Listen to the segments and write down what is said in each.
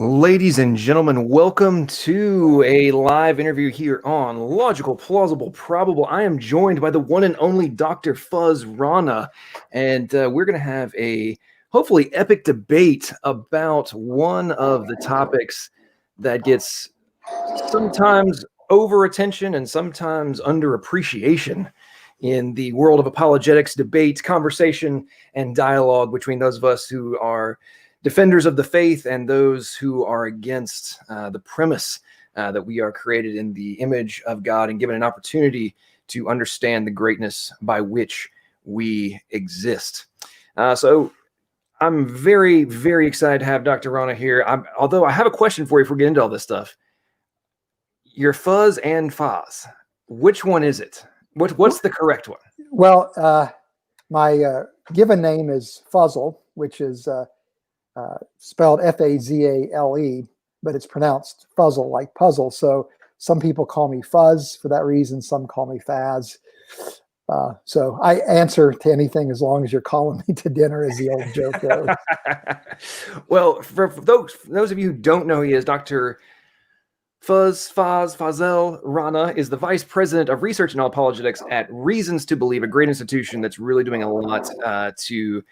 Ladies and gentlemen, welcome to a live interview here on Logical, Plausible, Probable. I am joined by the one and only Dr. Fuzz Rana, and we're going to have a hopefully epic debate about one of the topics that gets sometimes over attention and sometimes under appreciation in the world of apologetics, debate, conversation, and dialogue between those of us who are defenders of the faith and those who are against the premise that we are created in the image of God and given an opportunity to understand the greatness by which we exist. So I'm very, very excited to have Dr. Rana here. Although I have a question for you before we get into all this stuff. You're Fuzz and Foz. Which one is it? What's the correct one? Well, my given name is Fuzzle, which is spelled F-A-Z-A-L-E, but it's pronounced Fuzzle, like puzzle. So some people call me Fuzz for that reason. Some call me Faz. So I answer to anything as long as you're calling me to dinner, as the old joke goes. Well, for those of you who don't know who he is, Dr. Fazel Rana is the Vice President of Research and Apologetics at Reasons to Believe, a great institution that's really doing a lot to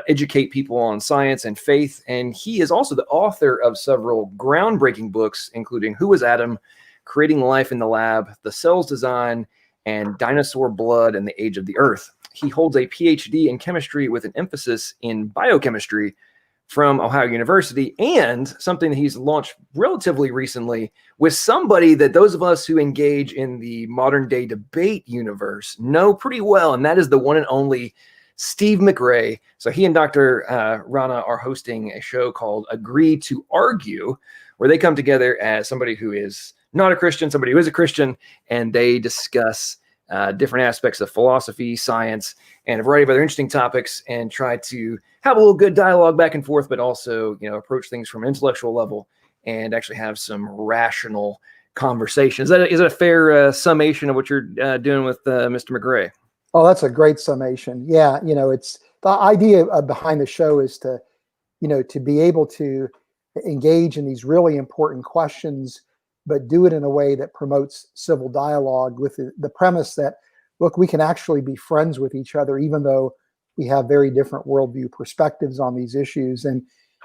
educate people on science and faith. And he is also the author of several groundbreaking books, including Who Was Adam?, Creating Life in the Lab, The Cell's Design, and Dinosaur Blood and the Age of the Earth. He holds a PhD in chemistry with an emphasis in biochemistry from Ohio University, and something that he's launched relatively recently with somebody that those of us who engage in the modern day debate universe know pretty well, and that is the one and only Steve McRae. So he and Dr. Rana are hosting a show called Agree to Argue, where they come together as somebody who is not a Christian, somebody who is a Christian, and they discuss different aspects of philosophy, science, and a variety of other interesting topics, and try to have a little good dialogue back and forth, but also, approach things from an intellectual level and actually have some rational conversation. Is that a fair summation of what you're doing with Mr. McRae? Oh, that's a great summation. Yeah, it's the idea behind the show is to, to be able to engage in these really important questions, but do it in a way that promotes civil dialogue with the premise that, look, we can actually be friends with each other, even though we have very different worldview perspectives on these issues. And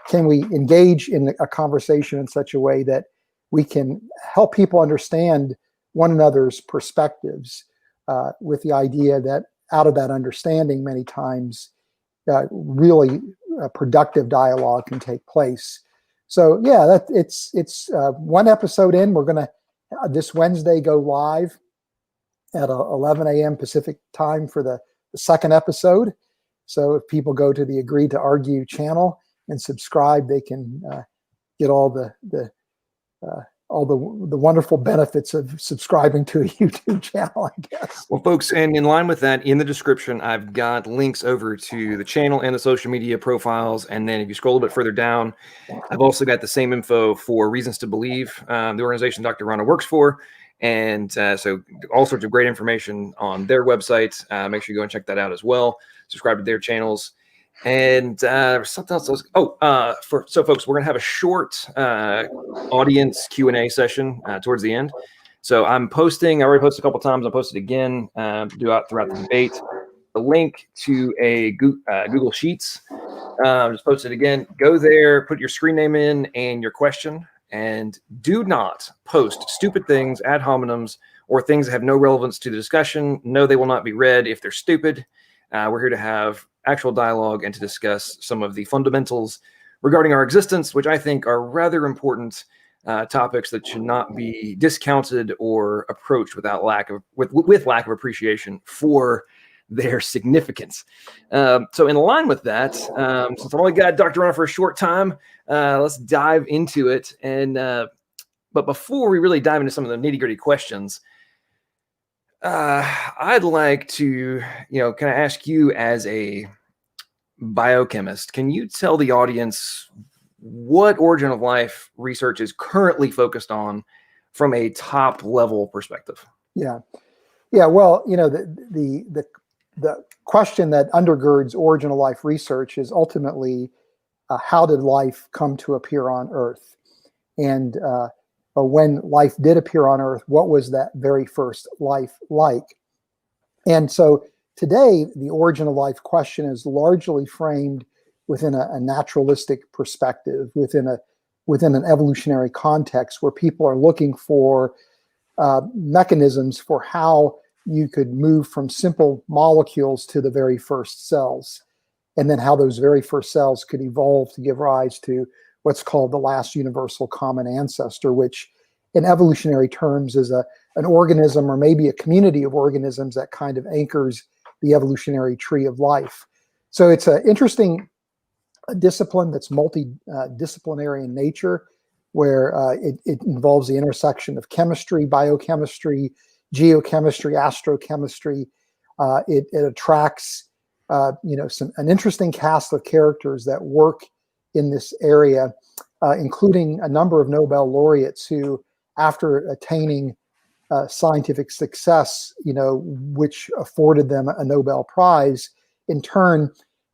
can we engage in a conversation in such a way that we can help people understand one another's perspectives, with the idea that out of that understanding, many times, really productive dialogue can take place. So yeah, it's one episode in. We're going to this Wednesday go live at 11 a.m. Pacific time for the second episode. So if people go to the Agree to Argue channel and subscribe, they can get all the wonderful benefits of subscribing to a YouTube channel, I guess. Well, folks, and in line with that, in the description, I've got links over to the channel and the social media profiles. And then if you scroll a bit further down, I've also got the same info for Reasons to Believe, the organization Dr. Rana works for. And so all sorts of great information on their website. Make sure you go and check that out as well. Subscribe to their channels. And something else. So folks, we're gonna have a short audience Q&A session towards the end. So I'm posting. I already posted a couple times. I'll post it again throughout the debate. The link to a Google Sheets. Just post it again. Go there. Put your screen name in and your question. And do not post stupid things, ad hominems, or things that have no relevance to the discussion. No, they will not be read if they're stupid. We're here to have actual dialogue and to discuss some of the fundamentals regarding our existence, which I think are rather important topics that should not be discounted or approached with lack of appreciation for their significance. So in line with that, since I've only got Dr. Rana for a short time, let's dive into it. And but before we really dive into some of the nitty-gritty questions, I'd like to, kind of ask you as a biochemist, can you tell the audience what origin of life research is currently focused on from a top level perspective? Yeah. Well, the question that undergirds origin of life research is ultimately how did life come to appear on Earth? And when life did appear on Earth, what was that very first life like? And so today, the origin of life question is largely framed within a naturalistic perspective, within an evolutionary context, where people are looking for mechanisms for how you could move from simple molecules to the very first cells, and then how those very first cells could evolve to give rise to what's called the last universal common ancestor, which in evolutionary terms is an organism or maybe a community of organisms that kind of anchors the evolutionary tree of life. So it's an interesting discipline that's multidisciplinary in nature, where it involves the intersection of chemistry, biochemistry, geochemistry, astrochemistry. It attracts an interesting cast of characters that work in this area, including a number of Nobel laureates who, after attaining scientific success, which afforded them a Nobel Prize, in turn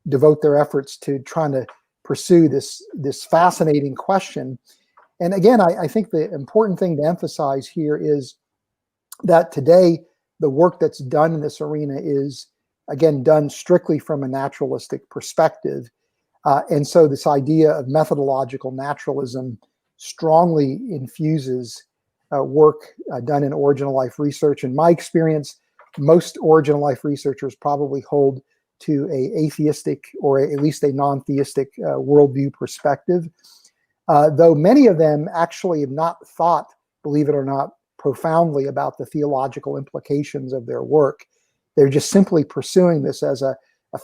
devote their efforts to trying to pursue this fascinating question. And again, I think the important thing to emphasize here is that today the work that's done in this arena is, again, done strictly from a naturalistic perspective. And so this idea of methodological naturalism strongly infuses work done in origin of life research. In my experience, most origin of life researchers probably hold to a atheistic or at least a non-theistic worldview perspective, though many of them actually have not thought, believe it or not, profoundly about the theological implications of their work. They're just simply pursuing this as a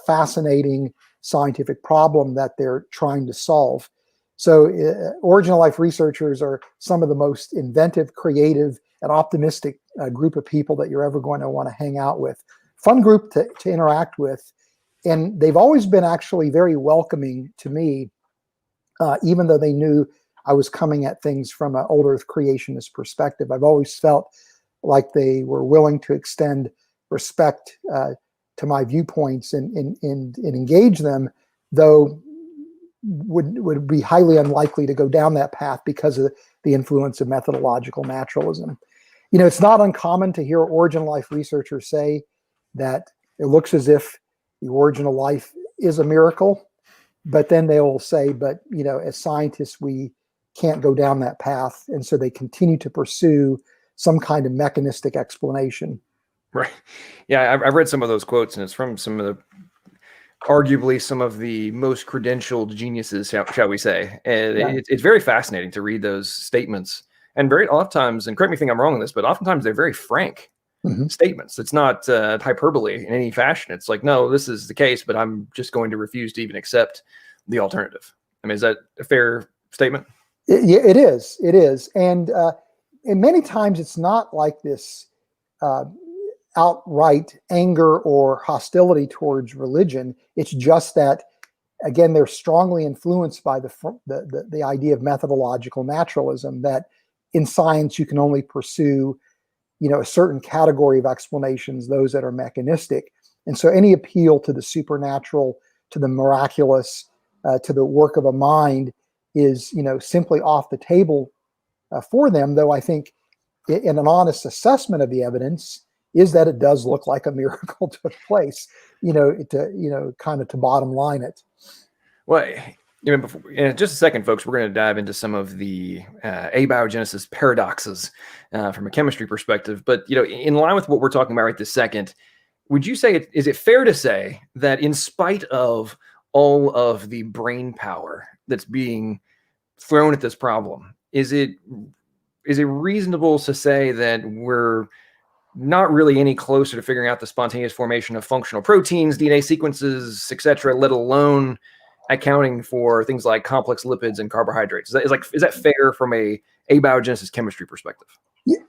fascinating scientific problem that they're trying to solve. So origin of life researchers are some of the most inventive, creative, and optimistic group of people that you're ever going to want to hang out with. Fun group to interact with. And they've always been actually very welcoming to me, even though they knew I was coming at things from an old Earth creationist perspective. I've always felt like they were willing to extend respect to my viewpoints and engage them, though would be highly unlikely to go down that path because of the influence of methodological naturalism. It's not uncommon to hear origin of life researchers say that it looks as if the origin of life is a miracle, but then they will say, but as scientists, we can't go down that path. And so they continue to pursue some kind of mechanistic explanation. Right. Yeah, I've read some of those quotes, and it's from arguably some of the most credentialed geniuses, shall we say. And Yeah. it's very fascinating to read those statements. And very oftentimes, and correct me if I'm wrong on this, but oftentimes they're very frank statements. It's not hyperbole in any fashion. It's like, no, this is the case, but I'm just going to refuse to even accept the alternative. I mean, is that a fair statement? It is. It is. And many times it's not like this outright anger or hostility towards religion. It's just that, again, they're strongly influenced by the idea of methodological naturalism, that in science you can only pursue a certain category of explanations, those that are mechanistic. And so any appeal to the supernatural, to the miraculous, to the work of a mind is, simply off the table for them, though I think in an honest assessment of the evidence is that it does look like a miracle took place, kind of to bottom line it. Well, in just a second, folks, we're going to dive into some of the abiogenesis paradoxes from a chemistry perspective. But, in line with what we're talking about right this second, would you say, is it fair to say that in spite of all of the brain power that's being thrown at this problem, is it reasonable to say that we're not really any closer to figuring out the spontaneous formation of functional proteins, DNA sequences, etc., let alone accounting for things like complex lipids and carbohydrates? Is that fair from a abiogenesis chemistry perspective?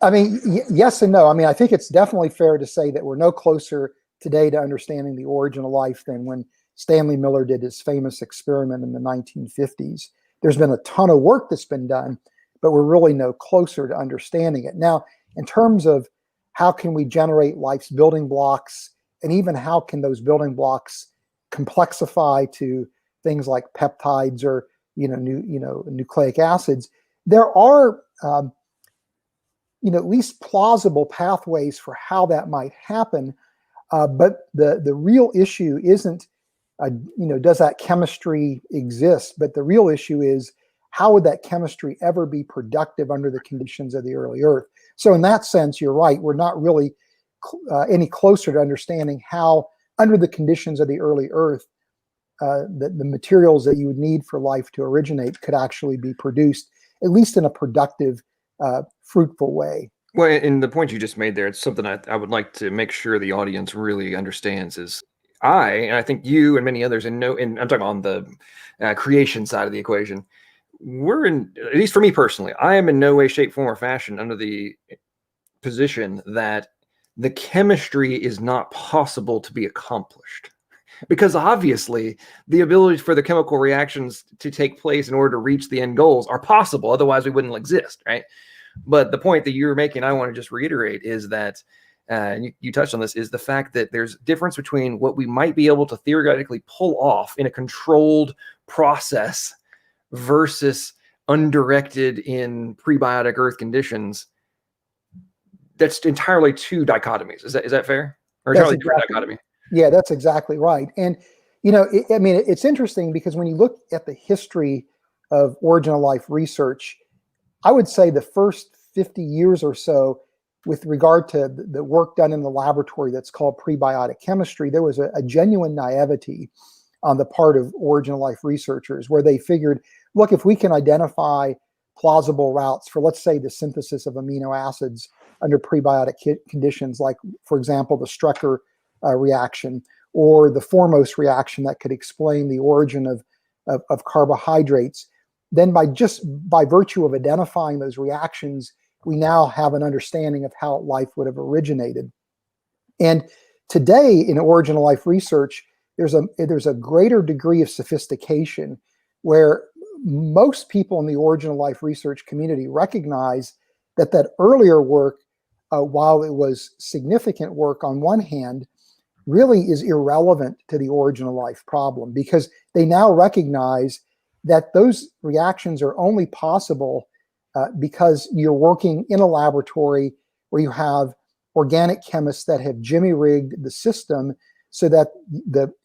I mean, yes and no. I mean, I think it's definitely fair to say that we're no closer today to understanding the origin of life than when Stanley Miller did his famous experiment in the 1950s. There's been a ton of work that's been done, but we're really no closer to understanding it. Now, in terms of how can we generate life's building blocks, and even how can those building blocks complexify to things like peptides or nucleic acids, there are, at least plausible pathways for how that might happen. But the real issue isn't, does that chemistry exist? But the real issue is, how would that chemistry ever be productive under the conditions of the early Earth? So in that sense, you're right. We're not really any closer to understanding how, under the conditions of the early Earth, the materials that you would need for life to originate could actually be produced, at least in a productive, fruitful way. Well, and the point you just made there, it's something I would like to make sure the audience really understands is and I think you and many others, and I'm talking on the creation side of the equation, we're in, at least for me personally, I am in no way, shape, form, or fashion under the position that the chemistry is not possible to be accomplished. Because obviously the ability for the chemical reactions to take place in order to reach the end goals are possible. Otherwise we wouldn't exist, right? But the point that you're making, I want to just reiterate, is that, and you touched on this, is the fact that there's a difference between what we might be able to theoretically pull off in a controlled process versus undirected in prebiotic Earth conditions. That's entirely two dichotomies. Is that fair? Or entirely different dichotomy? Yeah, that's exactly right. And, it's interesting because when you look at the history of origin of life research, I would say the first 50 years or so, with regard to the work done in the laboratory that's called prebiotic chemistry, there was a genuine naivety on the part of origin of life researchers, where they figured, look, if we can identify plausible routes for, let's say, the synthesis of amino acids under prebiotic conditions, like, for example, the Strecker reaction, or the Formose reaction that could explain the origin of carbohydrates, then by virtue of identifying those reactions, we now have an understanding of how life would have originated. And today in origin of life research, there's a greater degree of sophistication, where most people in the origin of life research community recognize that earlier work, while it was significant work on one hand, really is irrelevant to the origin of life problem, because they now recognize that those reactions are only possible because you're working in a laboratory where you have organic chemists that have jimmy-rigged the system so that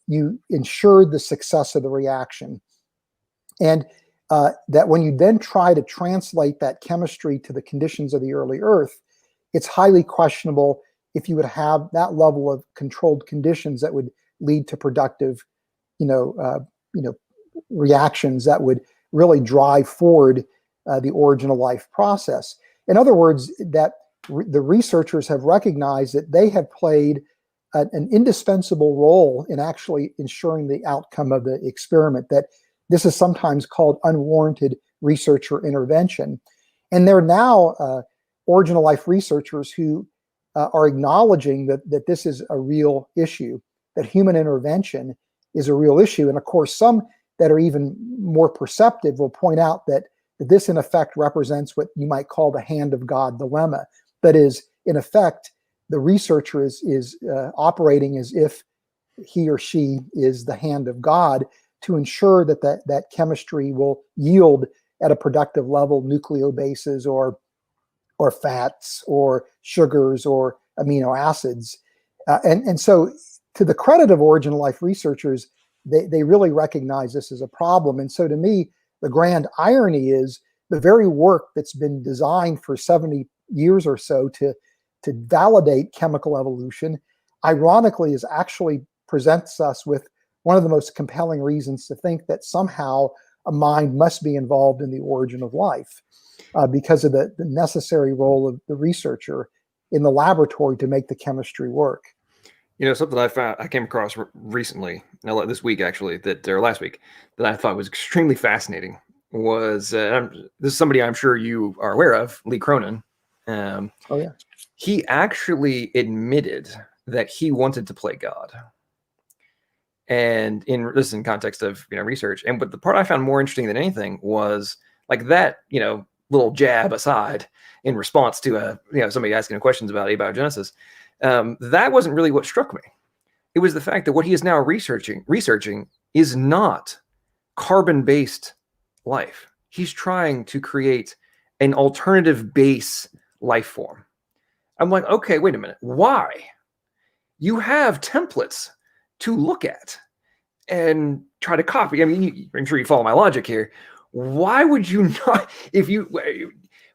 you ensure the success of the reaction. And that when you then try to translate that chemistry to the conditions of the early Earth, it's highly questionable if you would have that level of controlled conditions that would lead to productive, reactions that would really drive forward the origin of life process. In other words, that the researchers have recognized that they have played an indispensable role in actually ensuring the outcome of the experiment, that this is sometimes called unwarranted researcher intervention. And there are now origin of life researchers who are acknowledging that this is a real issue, that human intervention is a real issue. And of course, some that are even more perceptive will point out that this in effect represents what you might call the hand of God dilemma. That is, in effect, the researcher is operating as if he or she is the hand of God to ensure that chemistry will yield at a productive level nucleobases or fats or sugars or amino acids. And so, to the credit of origin of life researchers, they really recognize this as a problem. And so to me, the grand irony is the very work that's been designed for 70 years or so to validate chemical evolution, ironically, is actually presents us with one of the most compelling reasons to think that somehow a mind must be involved in the origin of life, because of the necessary role of the researcher in the laboratory to make the chemistry work. Something I came across recently, this week actually, or last week, that I thought was extremely fascinating was, this is somebody I'm sure you are aware of, Lee Cronin. Oh yeah. He actually admitted that he wanted to play God. And this is in context of research. But the part I found more interesting than anything was like that, little jab aside in response to somebody asking questions about abiogenesis. That wasn't really what struck me. It was the fact that what he is now researching is not carbon-based life. He's trying to create an alternative base life form. I'm like, okay, wait a minute. Why? You have templates to look at and try to copy. I mean, I'm sure you follow my logic here. Why would you not,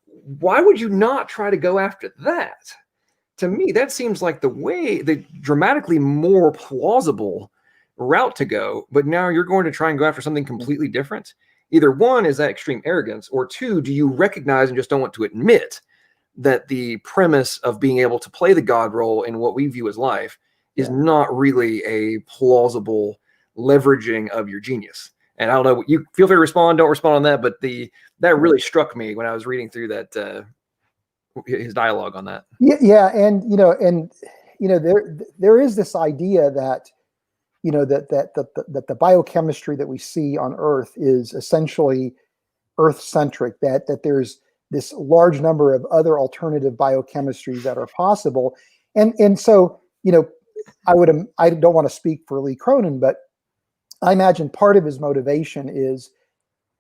why would you not try to go after that? To me, that seems like the dramatically more plausible route to go. But now you're going to try and go after something completely different. Either one, is that extreme arrogance, or two, do you recognize and just don't want to admit that the premise of being able to play the God role in what we view as life is not really a plausible leveraging of your genius? And I don't know, you feel free to respond, don't respond on that, but that really struck me when I was reading through that, his dialogue on that. Yeah, and there is this idea that that the biochemistry that we see on Earth is essentially Earth-centric. That there's this large number of other alternative biochemistries that are possible, and so I don't want to speak for Lee Cronin, but I imagine part of his motivation is,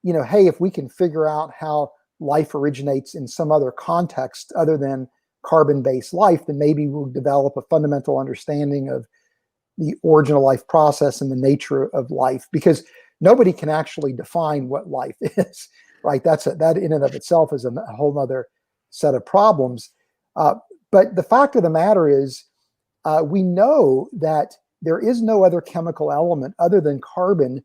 hey, if we can figure out how life originates in some other context other than carbon-based life, then maybe we'll develop a fundamental understanding of the origin of life process and the nature of life, because nobody can actually define what life is, right? That in and of itself is a whole other set of problems. But the fact of the matter is, we know that there is no other chemical element other than carbon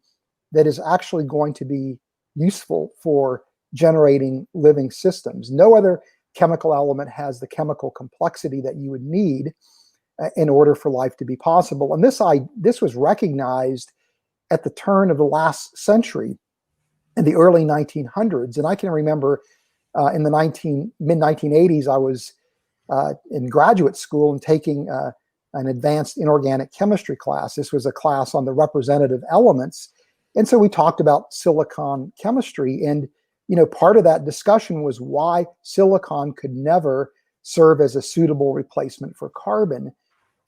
that is actually going to be useful for generating living systems. No other chemical element has the chemical complexity that you would need in order for life to be possible. And this was recognized at the turn of the last century, in the early 1900s. And I can remember in the mid-1980s, I was in graduate school and taking an advanced inorganic chemistry class. This was a class on the representative elements. And so we talked about silicon chemistry. And part of that discussion was why silicon could never serve as a suitable replacement for carbon.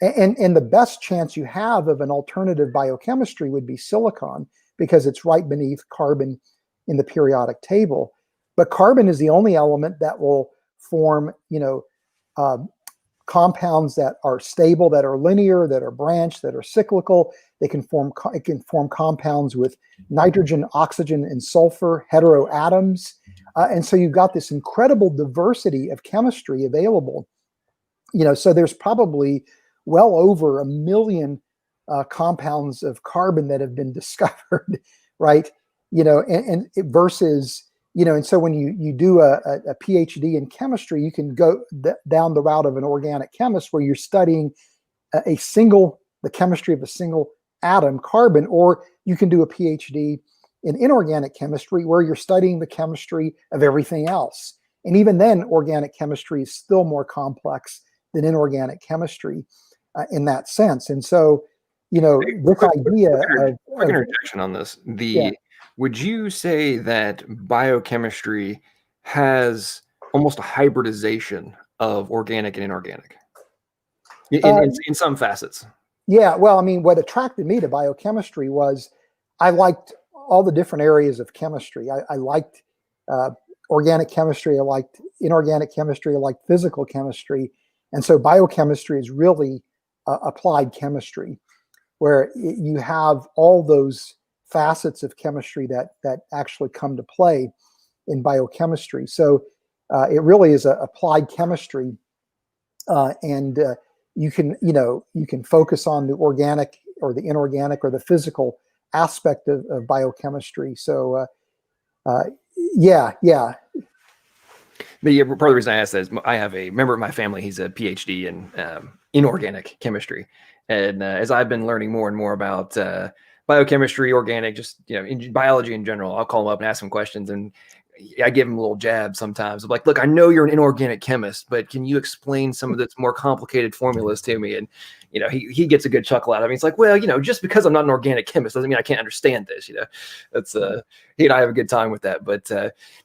And the best chance you have of an alternative biochemistry would be silicon, because it's right beneath carbon in the periodic table. But carbon is the only element that will form, compounds that are stable, that are linear, that are branched, that are cyclical. It can form compounds with nitrogen, oxygen, and sulfur heteroatoms. And so you've got this incredible diversity of chemistry available. So there's probably well over 1 million compounds of carbon that have been discovered, right? And versus, and so when you do a PhD in chemistry, you can go down the route of an organic chemist where you're studying the chemistry of a single atom, carbon, or you can do a PhD in inorganic chemistry where you're studying the chemistry of everything else. And even then, organic chemistry is still more complex than inorganic chemistry in that sense. And so, this idea of quick interjection on this. Would you say that biochemistry has almost a hybridization of organic and inorganic in some facets? Yeah, well, I mean, what attracted me to biochemistry was I liked all the different areas of chemistry. I liked organic chemistry, I liked inorganic chemistry, I liked physical chemistry. And so biochemistry is really applied chemistry, where you have all those facets of chemistry that actually come to play in biochemistry. So it really is a applied chemistry, and you can focus on the organic or the inorganic or the physical aspect of biochemistry. So yeah. But yeah, part of the reason I asked that is I have a member of my family. He's a PhD in inorganic chemistry, and as I've been learning more and more about biochemistry, organic, just in biology in general, I'll call him up and ask him questions, and I give him a little jab sometimes. I'm like, look, I know you're an inorganic chemist, but can you explain some of the more complicated formulas to me? And he gets a good chuckle out of me. He's like, well, just because I'm not an organic chemist doesn't mean I can't understand this. That's he and I have a good time with that. But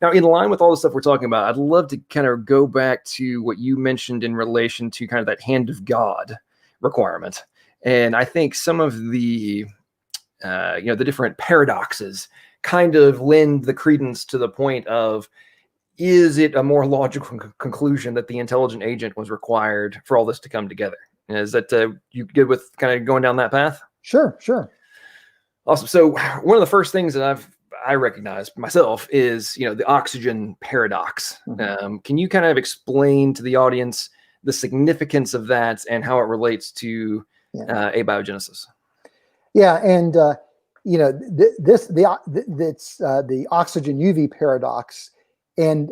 now, in line with all the stuff we're talking about, I'd love to kind of go back to what you mentioned in relation to kind of that hand of God requirement. And I think some of the the different paradoxes kind of lend the credence to the point of is it a more logical conclusion that the intelligent agent was required for all this to come together? Is that you good with kind of going down that path? Sure, sure. Awesome. So one of the first things that I recognize myself is, the oxygen paradox. Can you kind of explain to the audience the significance of that and how it relates to abiogenesis? Yeah, and it's the oxygen UV paradox, and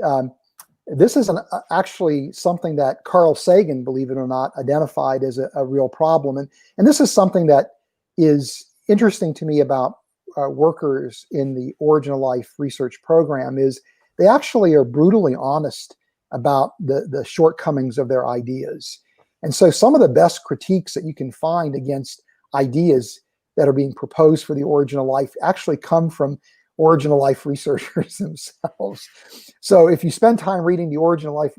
this is actually something that Carl Sagan, believe it or not, identified as a real problem, and this is something that is interesting to me about workers in the Origin of Life research program is they actually are brutally honest about the shortcomings of their ideas. And so some of the best critiques that you can find against ideas that are being proposed for the Origin of Life actually come from Origin of Life researchers themselves. So if you spend time reading the Origin of Life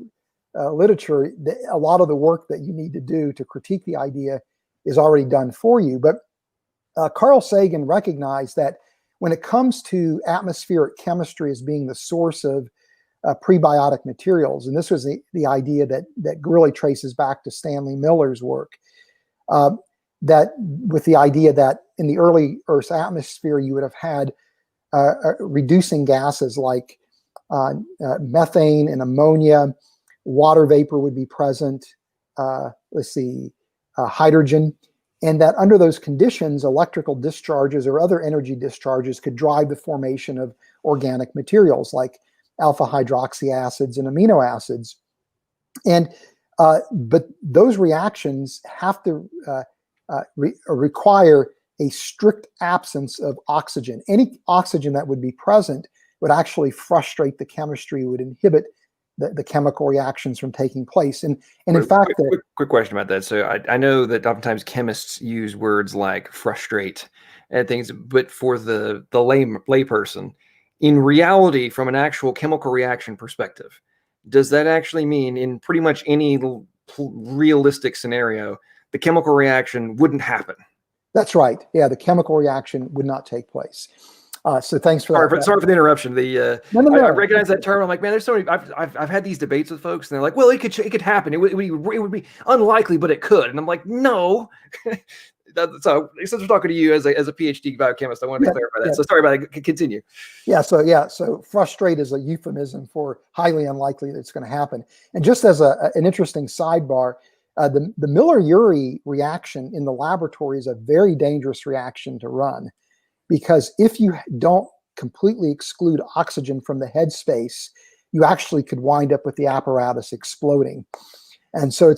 literature, a lot of the work that you need to do to critique the idea is already done for you. But Carl Sagan recognized that when it comes to atmospheric chemistry as being the source of prebiotic materials, and this was the idea that really traces back to Stanley Miller's work, that with the idea that in the early Earth's atmosphere, you would have had reducing gases like methane and ammonia, water vapor would be present, hydrogen, and that under those conditions, electrical discharges or other energy discharges could drive the formation of organic materials like alpha hydroxy acids and amino acids. And but those reactions have to require a strict absence of oxygen. Any oxygen that would be present would actually frustrate the chemistry, would inhibit the chemical reactions from taking place. And in fact, quick question about that. So I know that oftentimes chemists use words like frustrate and things, but for the lay person, in reality, from an actual chemical reaction perspective, does that actually mean in pretty much any realistic scenario, the chemical reaction wouldn't happen? That's right. Yeah, the chemical reaction would not take place. So thanks for that. Sorry for the interruption. No. I recognize that term. I'm like, man, there's so many. I've had these debates with folks, and they're like, well, it could happen. It would be unlikely, but it could. And I'm like, no. So since we're talking to you as a PhD biochemist, I wanted to clarify that. So sorry about it. Continue. So frustrate is a euphemism for highly unlikely that it's going to happen. And just as an interesting sidebar, the Miller-Urey reaction in the laboratory is a very dangerous reaction to run, because if you don't completely exclude oxygen from the headspace, you actually could wind up with the apparatus exploding. And so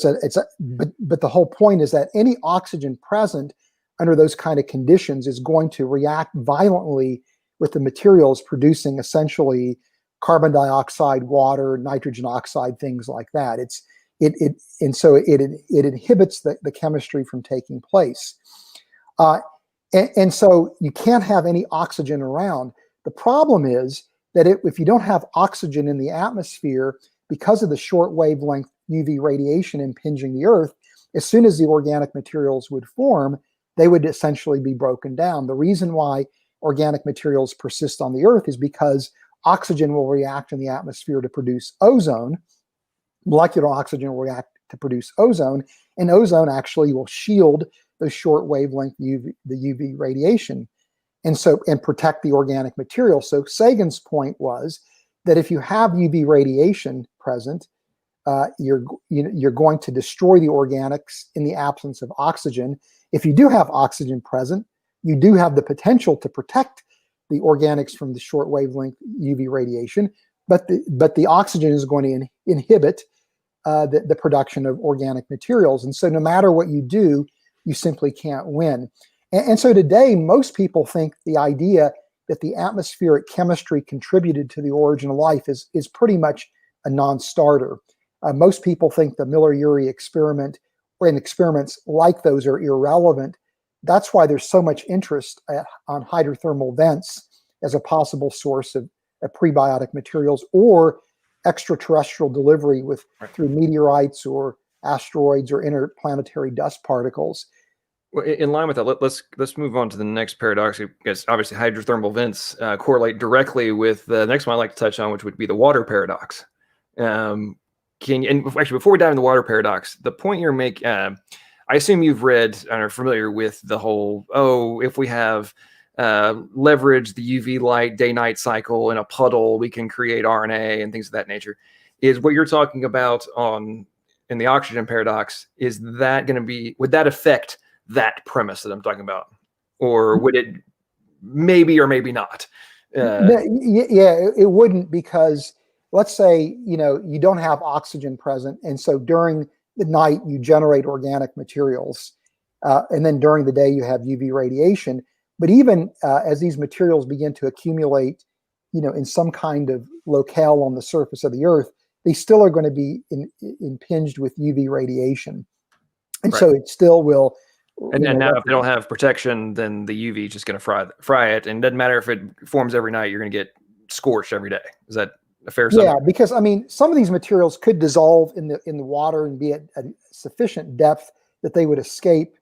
but the whole point is that any oxygen present under those kind of conditions is going to react violently with the materials producing essentially carbon dioxide, water, nitrogen oxide, things like that. It inhibits the chemistry from taking place. And so you can't have any oxygen around. The problem is that if you don't have oxygen in the atmosphere, because of the short wavelength UV radiation impinging the Earth, as soon as the organic materials would form, they would essentially be broken down. The reason why organic materials persist on the Earth is because oxygen will react in the atmosphere to produce ozone. Molecular oxygen will react to produce ozone, and ozone actually will shield the short wavelength the UV radiation, and protect the organic material. So Sagan's point was that if you have UV radiation present, you're going to destroy the organics in the absence of oxygen. If you do have oxygen present, you do have the potential to protect the organics from the short wavelength UV radiation, but the oxygen is going to inhibit the production of organic materials. And so no matter what you do, you simply can't win. And so today, most people think the idea that the atmospheric chemistry contributed to the origin of life is pretty much a non-starter. Most people think the Miller-Urey experiment and experiments like those are irrelevant. That's why there's so much interest on hydrothermal vents as a possible source of prebiotic materials, or extraterrestrial delivery through meteorites or asteroids or interplanetary dust particles. Well, in line with that, let's move on to the next paradox, because obviously hydrothermal vents correlate directly with the next one I'd like to touch on, which would be the water paradox. And actually, before we dive into the water paradox, the point you're making, I assume you've read and are familiar with the whole, if we have leverage the UV light day-night cycle in a puddle, we can create RNA and things of that nature. Is what you're talking about in the oxygen paradox, is that going to be, would that affect that premise that I'm talking about, or would it maybe or maybe not? Yeah, it wouldn't, because let's say, you don't have oxygen present, and so during the night you generate organic materials, and then during the day you have UV radiation. But even as these materials begin to accumulate, in some kind of locale on the surface of the Earth, they still are going to be impinged with UV radiation, and Right. so it still will. And now, if they don't have protection, then the UV is just going to fry it, and it doesn't matter if it forms every night. You're going to get scorched every day. Is that a fair assumption? Yeah, because some of these materials could dissolve in the water and be at a sufficient depth that they would escape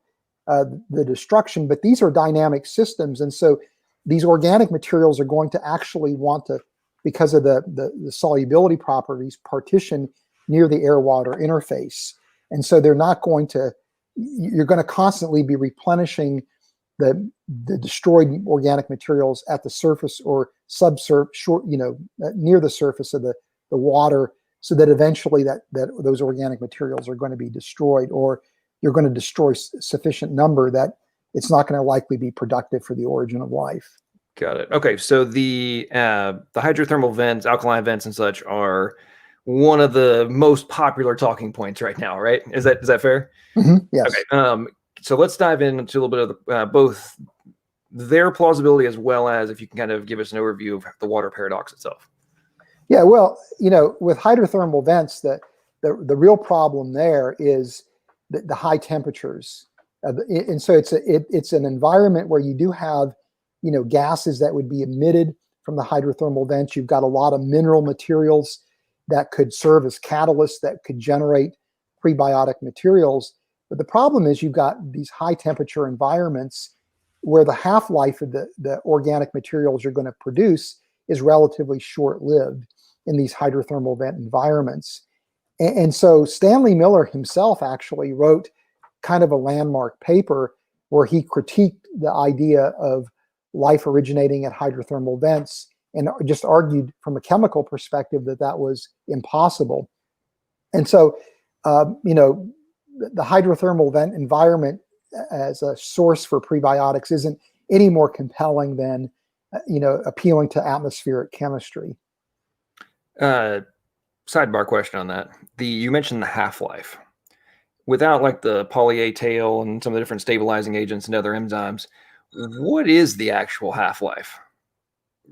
the destruction. But these are dynamic systems, and so these organic materials are going to actually want to, because of the solubility properties, partition near the air-water interface, and so they're not going to. You're going to constantly be replenishing the destroyed organic materials at the surface or near the surface of the water, so that eventually that those organic materials are going to be destroyed, or you're going to destroy sufficient number that it's not going to likely be productive for the origin of life. Got it. Okay, so the hydrothermal vents, alkaline vents, and such are one of the most popular talking points right now, right? Is that fair? Mm-hmm. Yes. Okay. So let's dive into a little bit of both their plausibility, as well as if you can kind of give us an overview of the water paradox itself. Yeah. Well, with hydrothermal vents, the real problem there is the high temperatures, and so it's an environment where you do have gases that would be emitted from the hydrothermal vents. You've got a lot of mineral materials that could serve as catalysts that could generate prebiotic materials. But the problem is you've got these high temperature environments where the half-life of the organic materials you're going to produce is relatively short-lived in these hydrothermal vent environments. And so Stanley Miller himself actually wrote kind of a landmark paper where he critiqued the idea of life originating at hydrothermal vents, and just argued from a chemical perspective that was impossible. And so, the hydrothermal vent environment as a source for prebiotics isn't any more compelling than, appealing to atmospheric chemistry. Sidebar question on that. You mentioned the half-life. Without like the poly A tail and some of the different stabilizing agents and other enzymes, what is the actual half-life?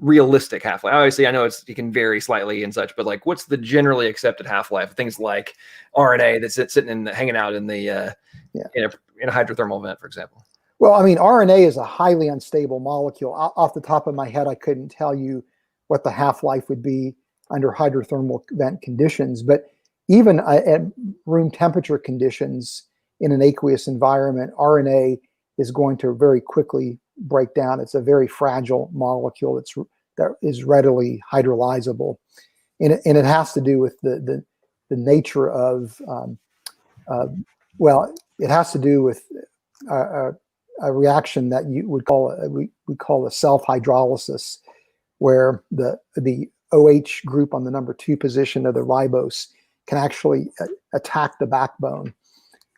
Realistic half-life. Obviously, I know it can vary slightly and such, but like, what's the generally accepted half-life? Things like RNA that's sitting hanging out in the in a hydrothermal vent, for example. Well, RNA is a highly unstable molecule. Off the top of my head, I couldn't tell you what the half-life would be under hydrothermal vent conditions, but even at room temperature conditions in an aqueous environment, RNA is going to very quickly break down. It's a very fragile molecule that is readily hydrolyzable, and it has to do with the nature of it has to do with a reaction that you would call we call a self hydrolysis, where the OH group on the number 2 position of the ribose can actually attack the backbone.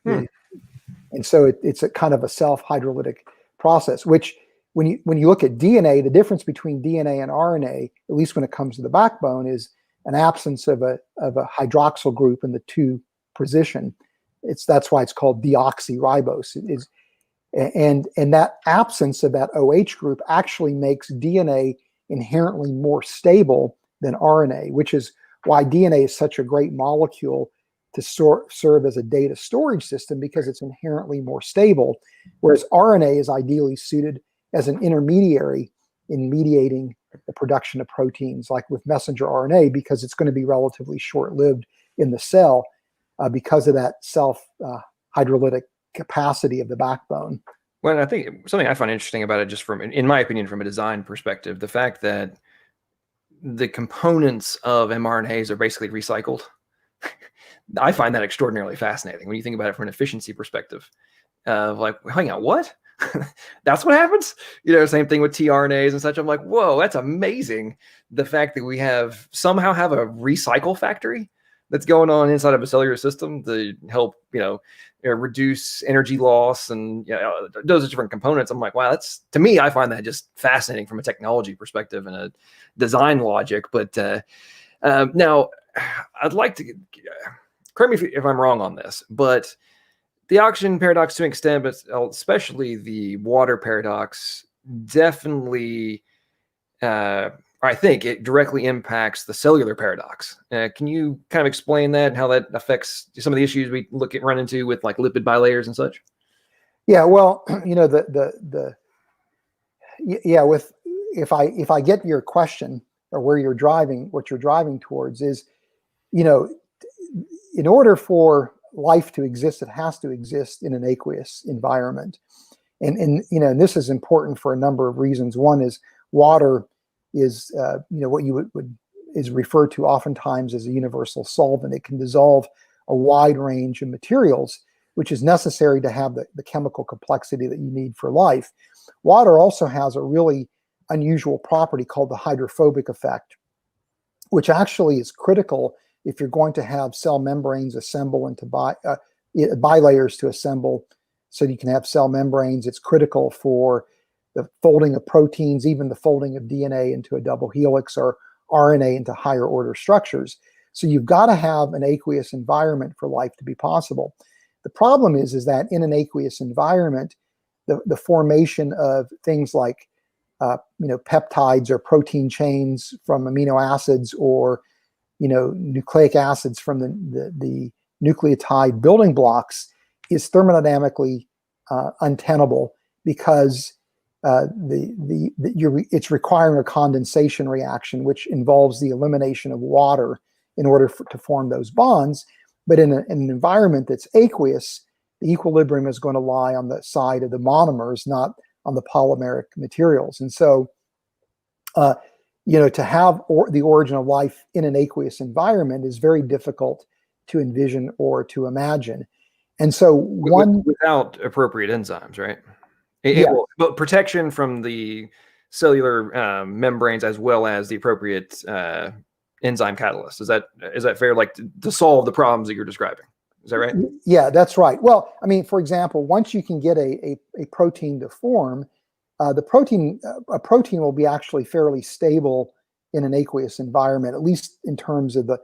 And so it's a kind of a self-hydrolytic process, which when you look at DNA, the difference between DNA and RNA, at least when it comes to the backbone, is an absence of a hydroxyl group in the 2 position. That's why it's called deoxyribose. And that absence of that OH group actually makes DNA inherently more stable than RNA, which is why DNA is such a great molecule to serve as a data storage system, because it's inherently more stable, whereas RNA is ideally suited as an intermediary in mediating the production of proteins, like with messenger RNA, because it's going to be relatively short-lived in the cell because of that self hydrolytic capacity of the backbone. Well, I think something I find interesting about it, just from, in my opinion, from a design perspective, the fact that the components of mRNAs are basically recycled. I find that extraordinarily fascinating when you think about it from an efficiency perspective. Like, hang on, what? That's what happens? Same thing with tRNAs and such. I'm like, whoa, that's amazing. The fact that we somehow have a recycle factory that's going on inside of a cellular system to help, reduce energy loss and those are different components. I'm like, wow, to me, I find that just fascinating from a technology perspective and a design logic. But now I'd like to correct me if I'm wrong on this, but the oxygen paradox to an extent, but especially the water paradox, definitely, I think it directly impacts the cellular paradox. Can you kind of explain that and how that affects some of the issues we run into with like lipid bilayers and such? Yeah, well, if I get your question or where you're driving, what you're driving towards is, in order for life to exist, it has to exist in an aqueous environment. And this is important for a number of reasons. One is water is, what you would is referred to oftentimes as a universal solvent. It can dissolve a wide range of materials, which is necessary to have the chemical complexity that you need for life. Water also has a really unusual property called the hydrophobic effect, which actually is critical if you're going to have cell membranes assemble into bilayers to assemble so you can have cell membranes. It's critical for the folding of proteins, even the folding of DNA into a double helix or RNA into higher order structures. So you've got to have an aqueous environment for life to be possible. The problem is that in an aqueous environment, the formation of things like peptides or protein chains from amino acids or nucleic acids from the nucleotide building blocks is thermodynamically untenable because it's requiring a condensation reaction, which involves the elimination of water in order to form those bonds. But in an environment that's aqueous, the equilibrium is going to lie on the side of the monomers, not on the polymeric materials. And so, to have the origin of life in an aqueous environment is very difficult to envision or to imagine. And so without appropriate enzymes, right? Yeah. But protection from the cellular membranes as well as the appropriate enzyme catalyst. Is that fair? Like to solve the problems that you're describing. Is that right? Yeah, that's right. Well, I mean, for example, once you can get a protein to form, a protein will be actually fairly stable in an aqueous environment, at least in terms of the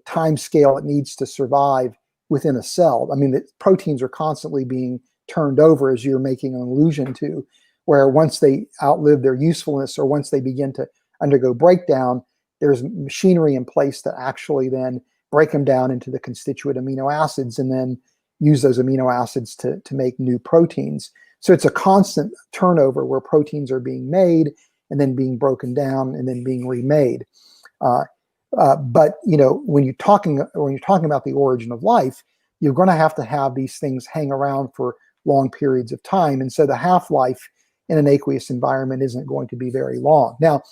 time scale it needs to survive within a cell. I mean, the proteins are constantly being turned over, as you're making an allusion to, where once they outlive their usefulness or once they begin to undergo breakdown, there's machinery in place to actually then break them down into the constituent amino acids and then use those amino acids to make new proteins. So it's a constant turnover where proteins are being made and then being broken down and then being remade. But when you're talking about the origin of life, you're going to have these things hang around for long periods of time, and so the half-life in an aqueous environment isn't going to be very long. Now,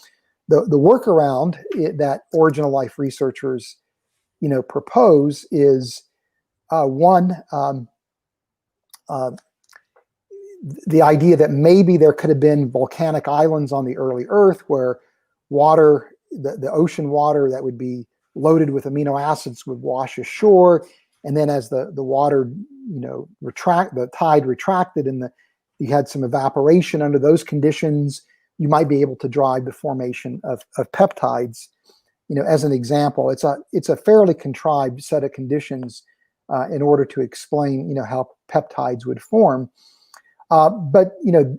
the workaround that origin of life researchers propose is the idea that maybe there could have been volcanic islands on the early Earth where water, the ocean water that would be loaded with amino acids would wash ashore, and then as the water the tide retracted and you had some evaporation under those conditions, you might be able to drive the formation of peptides. As an example, it's a fairly contrived set of conditions in order to explain how peptides would form. But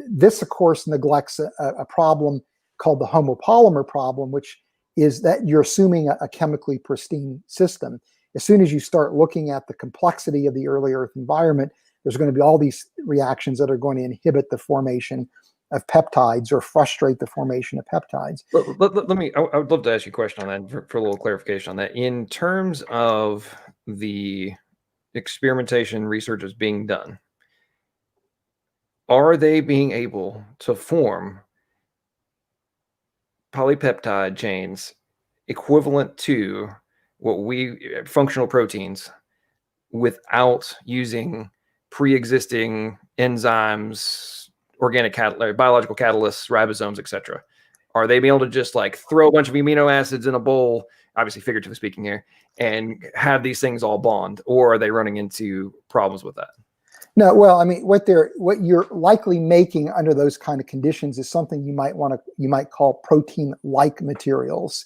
this of course neglects a problem called the homopolymer problem, which is that you're assuming a chemically pristine system. As soon as you start looking at the complexity of the early Earth environment, there's going to be all these reactions that are going to inhibit the formation of peptides or frustrate the formation of peptides. I would love to ask you a question on that for a little clarification on that. In terms of the experimentation research that's being done, are they being able to form polypeptide chains equivalent to what we functional proteins without using pre-existing enzymes, organic biological catalysts, ribosomes, etc.? Are they being able to just like throw a bunch of amino acids in a bowl, obviously figuratively speaking here, and have these things all bond, or are they running into problems with that? No, well, I mean, what you're likely making under those kind of conditions is something you might call protein-like materials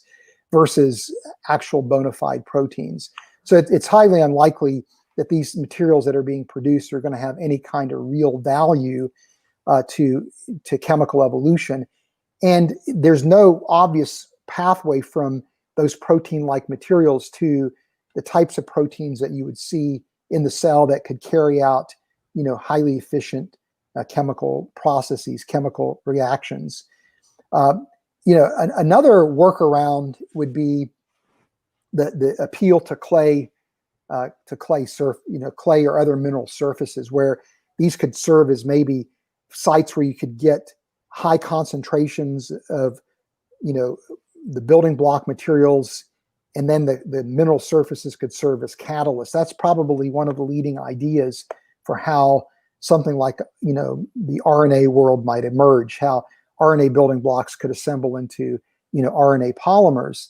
versus actual bona fide proteins. So it's highly unlikely that these materials that are being produced are going to have any kind of real value to chemical evolution. And there's no obvious pathway from those protein-like materials to the types of proteins that you would see in the cell that could carry out, highly efficient chemical processes, chemical reactions. Another workaround would be the appeal to clay clay or other mineral surfaces, where these could serve as maybe sites where you could get high concentrations of, the building block materials, and then the mineral surfaces could serve as catalysts. That's probably one of the leading ideas for how something like, the RNA world might emerge, how RNA building blocks could assemble into, RNA polymers.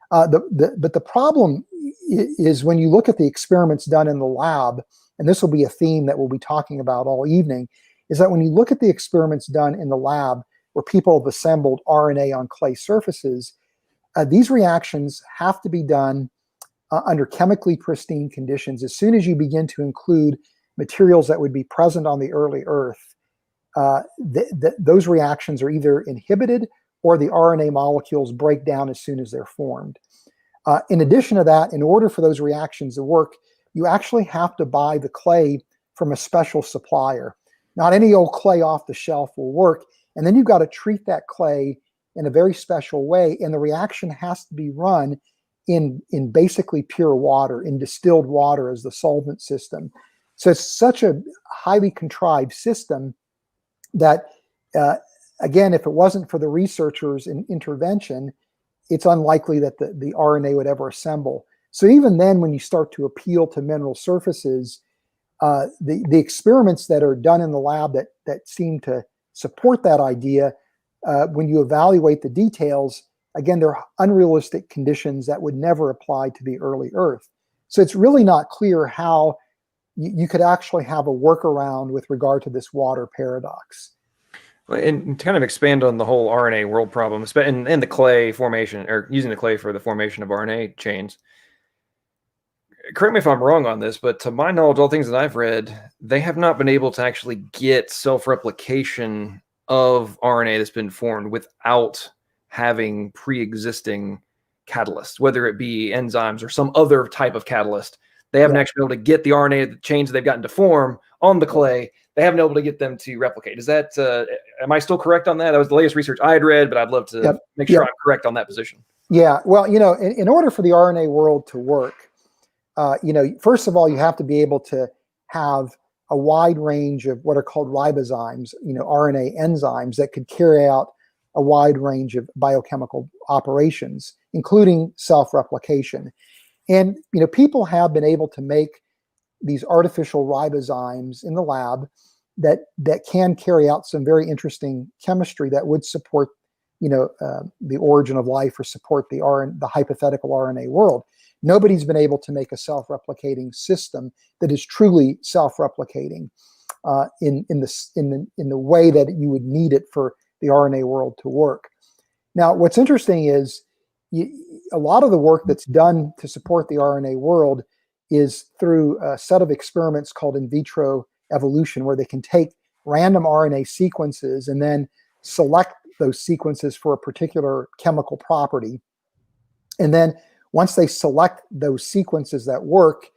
But the problem is when you look at the experiments done in the lab, and this will be a theme that we'll be talking about all evening, is that when you look at the experiments done in the lab where people have assembled RNA on clay surfaces, these reactions have to be done under chemically pristine conditions. As soon as you begin to include materials that would be present on the early Earth, those reactions are either inhibited or the RNA molecules break down as soon as they're formed. In addition to that, in order for those reactions to work, you actually have to buy the clay from a special supplier. Not any old clay off the shelf will work. And then you've got to treat that clay in a very special way. And the reaction has to be run in basically pure water, in distilled water as the solvent system. So it's such a highly contrived system that, again, if it wasn't for the researchers' intervention, it's unlikely that the RNA would ever assemble. So even then, when you start to appeal to mineral surfaces, the experiments that are done in the lab that seem to support that idea, when you evaluate the details, again, they're unrealistic conditions that would never apply to the early Earth. So it's really not clear how you could actually have a workaround with regard to this water paradox. And to kind of expand on the whole RNA world problem, and the clay formation, or using the clay for the formation of RNA chains. Correct me if I'm wrong on this, but to my knowledge, all things that I've read, they have not been able to actually get self-replication of RNA that's been formed without having pre-existing catalysts, whether it be enzymes or some other type of catalyst. They haven't actually been able to get the RNA chains they've gotten to form on the clay. They haven't been able to get them to replicate. Is that, am I still correct on that? That was the latest research I had read, but I'd love to make sure I'm correct on that position. Yeah, well, in order for the RNA world to work, first of all, you have to be able to have a wide range of what are called ribozymes, RNA enzymes that could carry out a wide range of biochemical operations, including self-replication. And, people have been able to make these artificial ribozymes in the lab that can carry out some very interesting chemistry that would support, the origin of life or support the hypothetical RNA world. Nobody's been able to make a self-replicating system that is truly self-replicating in the way that you would need it for the RNA world to work. Now, what's interesting is a lot of the work that's done to support the RNA world is through a set of experiments called in vitro evolution, where they can take random RNA sequences and then select those sequences for a particular chemical property. And then once they select those sequences that work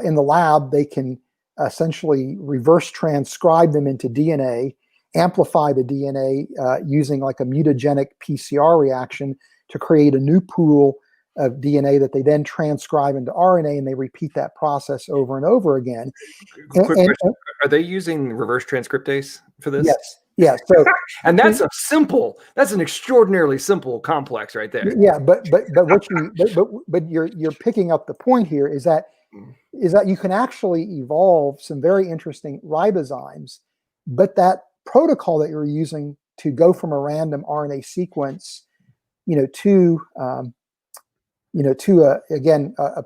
in the lab, they can essentially reverse transcribe them into DNA, amplify the DNA using like a mutagenic PCR reaction to create a new pool of DNA that they then transcribe into RNA, and they repeat that process over and over again. Quick question. And Are they using reverse transcriptase for this? yes, yes. So, and that's an extraordinarily simple complex right there. yeah, but you're picking up the point here is that you can actually evolve some very interesting ribozymes, but that protocol that you're using to go from a random RNA sequence, to a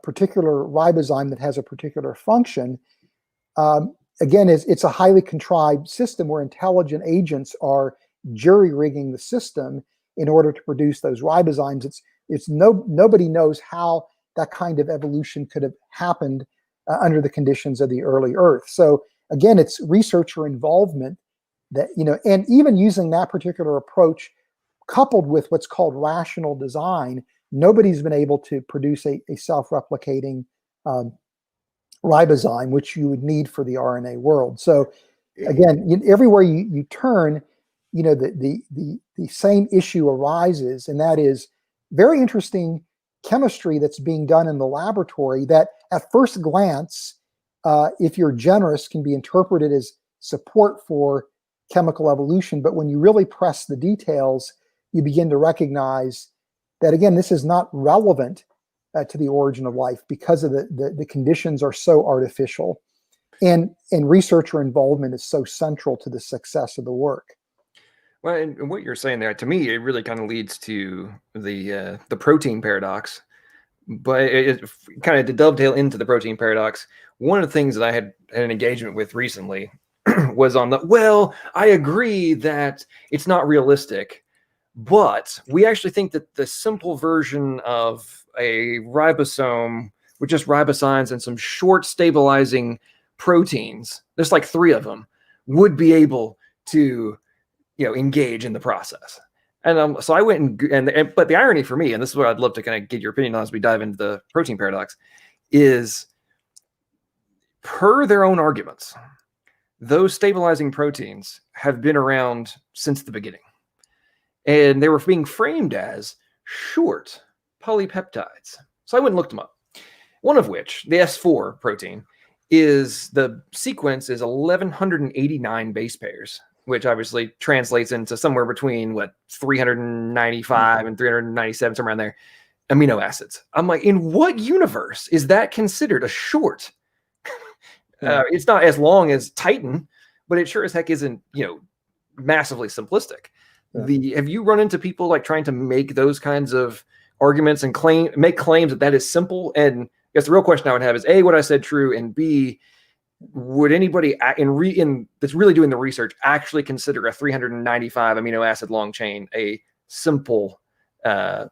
particular ribosome that has a particular function, again, it's a highly contrived system where intelligent agents are jury-rigging the system in order to produce those ribozymes. Nobody knows how that kind of evolution could have happened under the conditions of the early Earth. So again, it's researcher involvement that, and even using that particular approach coupled with what's called rational design, nobody's been able to produce a self-replicating ribozyme, which you would need for the RNA world. So again, everywhere you turn, the same issue arises, and that is very interesting chemistry that's being done in the laboratory that at first glance, if you're generous, can be interpreted as support for chemical evolution. But when you really press the details, you begin to recognize that, again, this is not relevant to the origin of life because of the conditions are so artificial, and researcher involvement is so central to the success of the work. Well, and what you're saying there, to me, it really kind of leads to the protein paradox. But it kind of to dovetail into the protein paradox, one of the things that I had an engagement with recently was on I agree that it's not realistic, but we actually think that the simple version of a ribosome with just ribozymes and some short stabilizing proteins, there's like 3 of them, would be able to engage in the process. And so I went but the irony for me, and this is what I'd love to kind of get your opinion on as we dive into the protein paradox, is per their own arguments, those stabilizing proteins have been around since the beginning. And they were being framed as short polypeptides. So I went and looked them up. One of which, the S4 protein, the sequence is 1,189 base pairs, which obviously translates into somewhere between 395 and 397, somewhere around there, amino acids. I'm like, in what universe is that considered a short? It's not as long as Titan, but it sure as heck isn't, massively simplistic. Yeah. Have you run into people trying to make those kinds of arguments and make claims that is simple? And I guess the real question I would have is A, what I said true, and B, would anybody that's really doing the research actually consider a 395 amino acid long chain a simple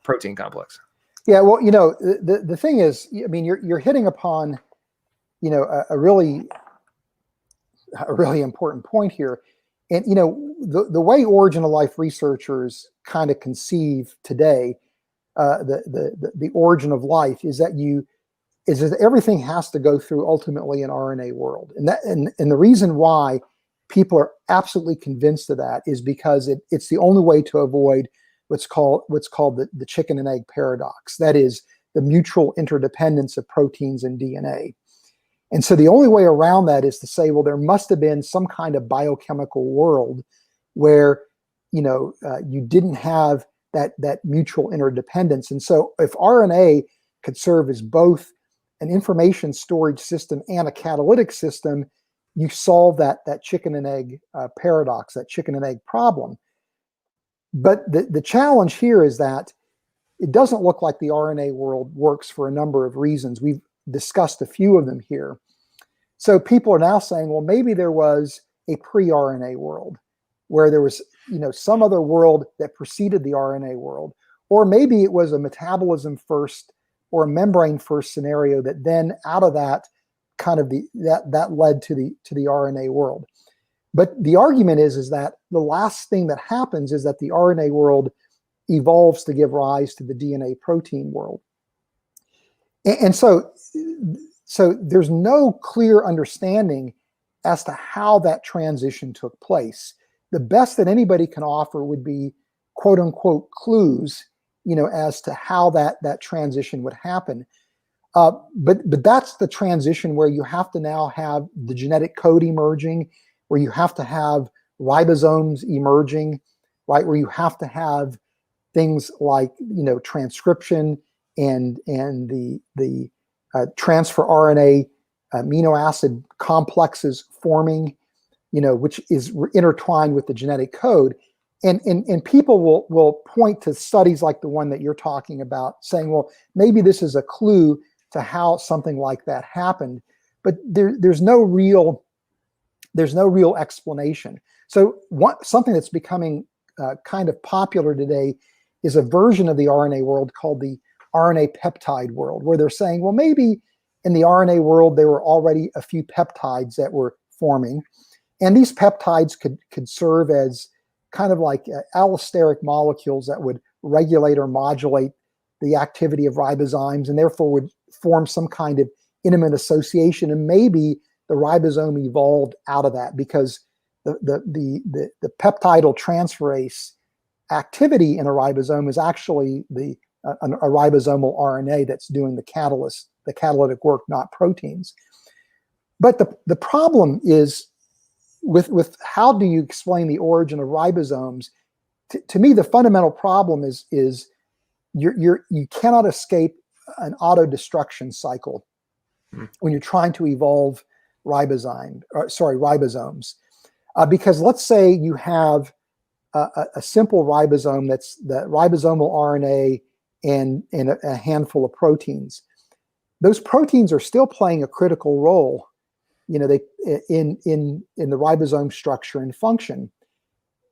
protein complex? Yeah, well, the thing is, I mean, you're hitting upon, a really important point here. And, the way origin of life researchers kind of conceive today, the origin of life is that everything has to go through ultimately an RNA world. And the reason why people are absolutely convinced of that is because it's the only way to avoid what's called the chicken and egg paradox. That is the mutual interdependence of proteins and DNA. And so the only way around that is to say, well, there must have been some kind of biochemical world where, you didn't have that mutual interdependence. And so if RNA could serve as both an information storage system and a catalytic system, you solve that chicken and egg paradox, that chicken and egg problem. But the challenge here is that it doesn't look like the RNA world works for a number of reasons. We've discussed a few of them here. So people are now saying, well, maybe there was a pre-RNA world where there was, some other world that preceded the RNA world, or maybe it was a metabolism first or a membrane first scenario that then out of that kind of that led to the RNA world. But the argument is that the last thing that happens is that the RNA world evolves to give rise to the DNA protein world. And so there's no clear understanding as to how that transition took place. The best that anybody can offer would be quote unquote clues as to how that transition would happen. But that's the transition where you have to now have the genetic code emerging, where you have to have ribosomes emerging, right? Where you have to have things like transcription and the transfer RNA amino acid complexes forming, which is intertwined with the genetic code. And people will point to studies like the one that you're talking about, saying, well, maybe this is a clue to how something like that happened, but there's no real explanation. So something that's becoming kind of popular today is a version of the RNA world called the RNA peptide world, where they're saying, well, maybe in the RNA world there were already a few peptides that were forming, and these peptides could serve as kind of like allosteric molecules that would regulate or modulate the activity of ribozymes, and therefore would form some kind of intimate association. And maybe the ribosome evolved out of that because the peptidal transferase activity in a ribosome is actually a ribosomal RNA that's doing the catalytic work, not proteins. But the problem is with how do you explain the origin of ribosomes? To me, the fundamental problem is you cannot escape an autodestruction cycle when you're trying to evolve ribosomes. Because let's say you have a simple ribosome that's the ribosomal RNA and a handful of proteins. Those proteins are still playing a critical role, they in the ribosome structure and function.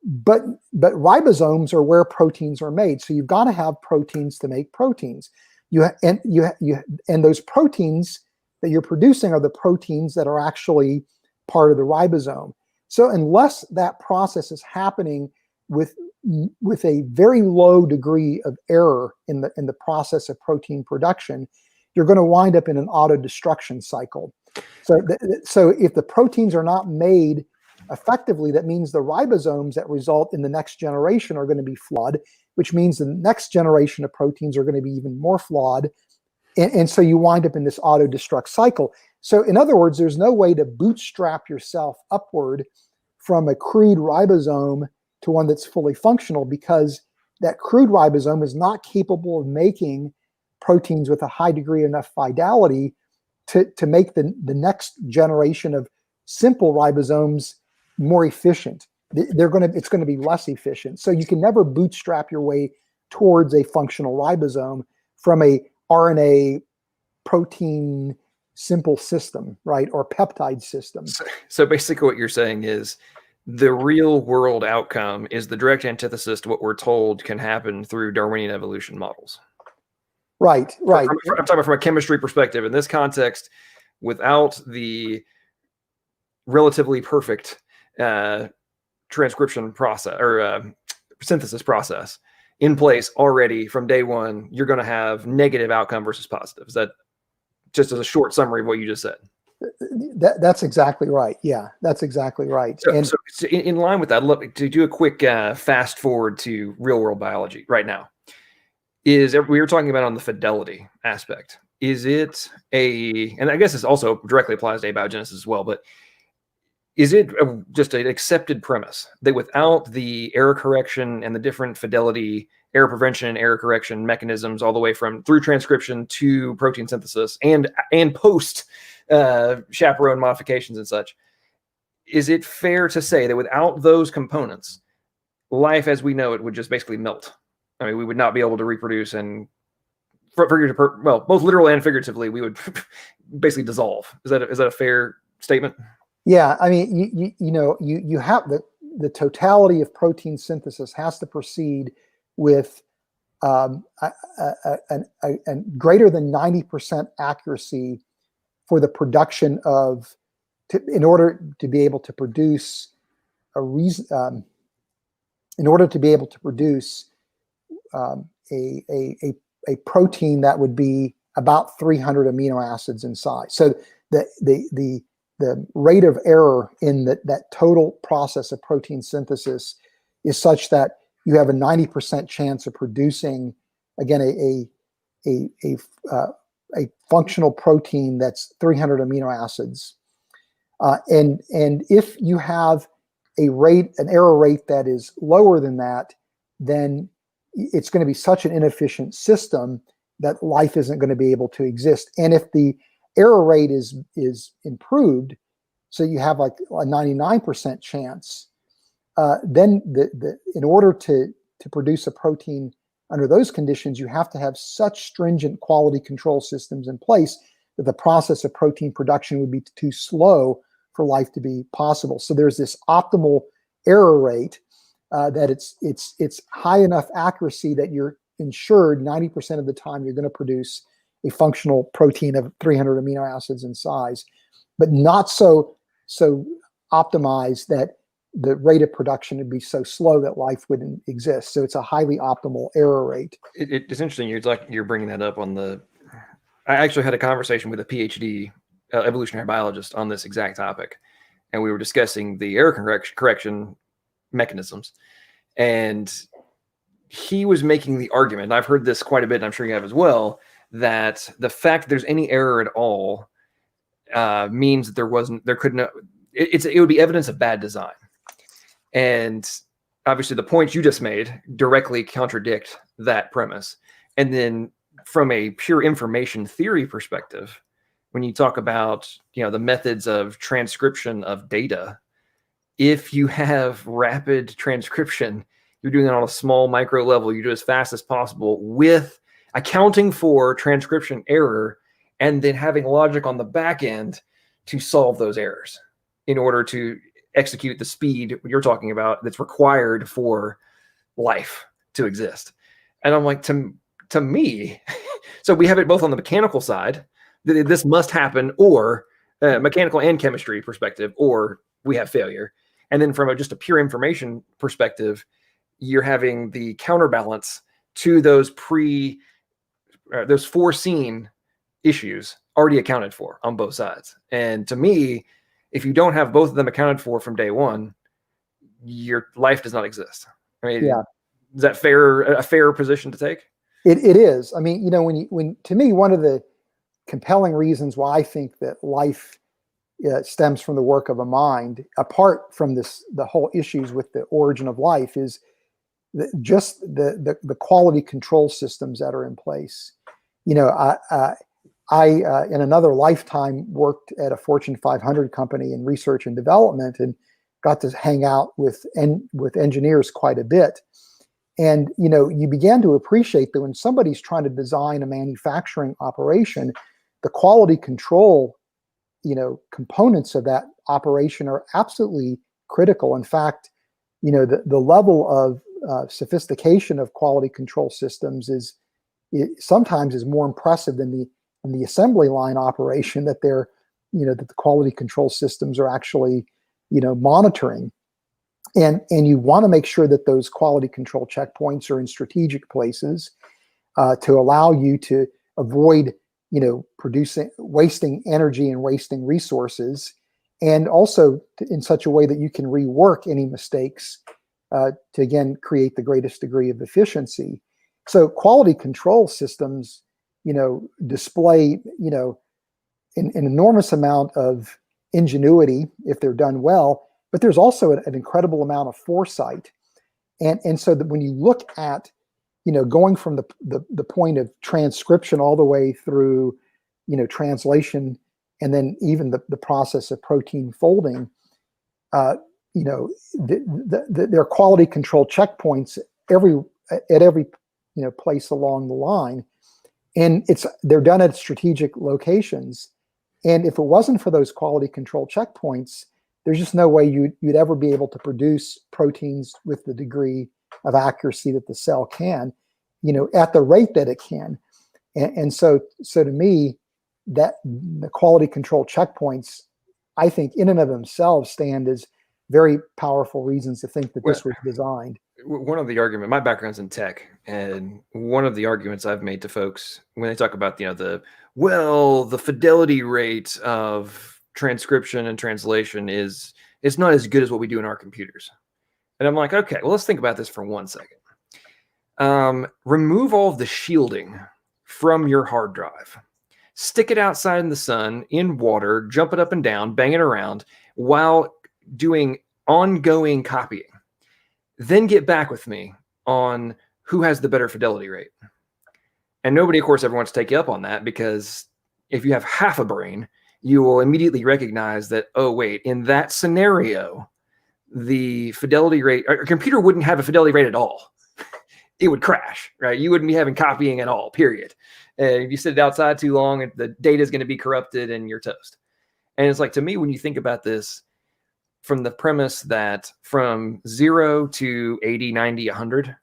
But ribosomes are where proteins are made. So you've got to have proteins to make proteins. And those proteins that you're producing are the proteins that are actually part of the ribosome. So unless that process is happening with a very low degree of error in the process of protein production, you're going to wind up in an autodestruction cycle. So if the proteins are not made effectively, that means the ribosomes that result in the next generation are going to be flawed, which means the next generation of proteins are going to be even more flawed. And so you wind up in this auto-destruct cycle. So in other words, there's no way to bootstrap yourself upward from a crude ribosome to one that's fully functional, because that crude ribosome is not capable of making proteins with a high degree enough fidelity to make the next generation of simple ribosomes more efficient. It's going to be less efficient. So you can never bootstrap your way towards a functional ribosome from a RNA protein simple system, right? Or peptide system. So basically what you're saying is the real world outcome is the direct antithesis to what we're told can happen through Darwinian evolution models. Right. I'm talking about from a chemistry perspective. In this context, without the relatively perfect transcription process or synthesis process in place already from day one, you're going to have negative outcome versus positive. Is that just as a short summary of what you just said? That's exactly right. Yeah, that's exactly right. So in line with that, I'd love to do a quick fast forward to real world biology right now. We were talking about on the fidelity aspect. Is it and I guess this also directly applies to abiogenesis as well, but is it just an accepted premise that without the error correction and the different fidelity, error prevention and error correction mechanisms all the way through transcription to protein synthesis and post chaperone modifications and such, is it fair to say that without those components, life as we know it would just basically melt? I mean, we would not be able to reproduce, and both literally and figuratively, we would basically dissolve. Is that a fair statement? Yeah, I mean, you have the totality of protein synthesis has to proceed with a greater than 90% accuracy for the production of, in order to be able to produce a protein that would be about 300 amino acids in size. So the rate of error in that total process of protein synthesis is such that you have a 90% chance of producing again, a functional protein that's 300 amino acids. And if you have an error rate that is lower than that, then it's going to be such an inefficient system that life isn't going to be able to exist. And if the error rate is improved, so you have like a 99% chance, then in order to produce a protein under those conditions, you have to have such stringent quality control systems in place that the process of protein production would be too slow for life to be possible. So there's this optimal error rate that it's high enough accuracy that you're ensured 90% of the time you're going to produce a functional protein of 300 amino acids in size, but not so optimized that the rate of production would be so slow that life wouldn't exist. So it's a highly optimal error rate. It's interesting. You're bringing that up on the. I actually had a conversation with a PhD evolutionary biologist on this exact topic, and we were discussing the error correction mechanisms, and he was making the argument, and I've heard this quite a bit, and I'm sure you have as well, that the fact that there's any error at all means that it would be evidence of bad design. And obviously the points you just made directly contradict that premise. And then from a pure information theory perspective, when you talk about, the methods of transcription of data, if you have rapid transcription, you're doing it on a small micro level, you do it as fast as possible with accounting for transcription error and then having logic on the back end to solve those errors in order to execute the speed you're talking about that's required for life to exist. And I'm like, to me, so we have it both on the mechanical side, that this must happen, or mechanical and chemistry perspective, or we have failure. And then from just a pure information perspective, you're having the counterbalance to those foreseen issues already accounted for on both sides. And to me, if you don't have both of them accounted for from day one, your life does not exist. I mean, Yeah. Is that a fair position to take? It is. I mean, when to me, one of the compelling reasons why I think that life stems from the work of a mind, apart from the whole issues with the origin of life, is just the quality control systems that are in place. I in another lifetime worked at a Fortune 500 company in research and development, and got to hang out with engineers quite a bit. And you began to appreciate that when somebody's trying to design a manufacturing operation, the quality control components of that operation are absolutely critical. In fact, the level of sophistication of quality control systems sometimes is more impressive than the assembly line operation that that the quality control systems are actually monitoring. And you want to make sure that those quality control checkpoints are in strategic places to allow you to avoid wasting energy and wasting resources, and also in such a way that you can rework any mistakes to again create the greatest degree of efficiency. So quality control systems display an enormous amount of ingenuity if they're done well, but there's also an incredible amount of foresight. And so that when you look at going from the point of transcription all the way through translation, and then even the process of protein folding, there are quality control checkpoints at every place along the line, and they're done at strategic locations. And if it wasn't for those quality control checkpoints, there's just no way you'd ever be able to produce proteins with the degree of accuracy that the cell can, at the rate that it can. And so to me, that the quality control checkpoints, I think in and of themselves stand as very powerful reasons to think that this was designed. One of the arguments, my background's in tech, and one of the arguments I've made to folks when they talk about the fidelity rate of transcription and translation it's not as good as what we do in our computers. And I'm like, okay, well, let's think about this for 1 second. Remove all of the shielding from your hard drive. Stick it outside in the sun, in water, jump it up and down, bang it around while doing ongoing copying. Then get back with me on who has the better fidelity rate. And nobody, of course, ever wants to take you up on that, because if you have half a brain, you will immediately recognize that, oh, wait, in that scenario, the fidelity rate, a computer wouldn't have a fidelity rate at all. It would crash, right? You wouldn't be having copying at all, period. And if you sit it outside too long, the data is going to be corrupted and you're toast. And it's like, to me, when you think about this from the premise that from 0 to 80, 90, 100,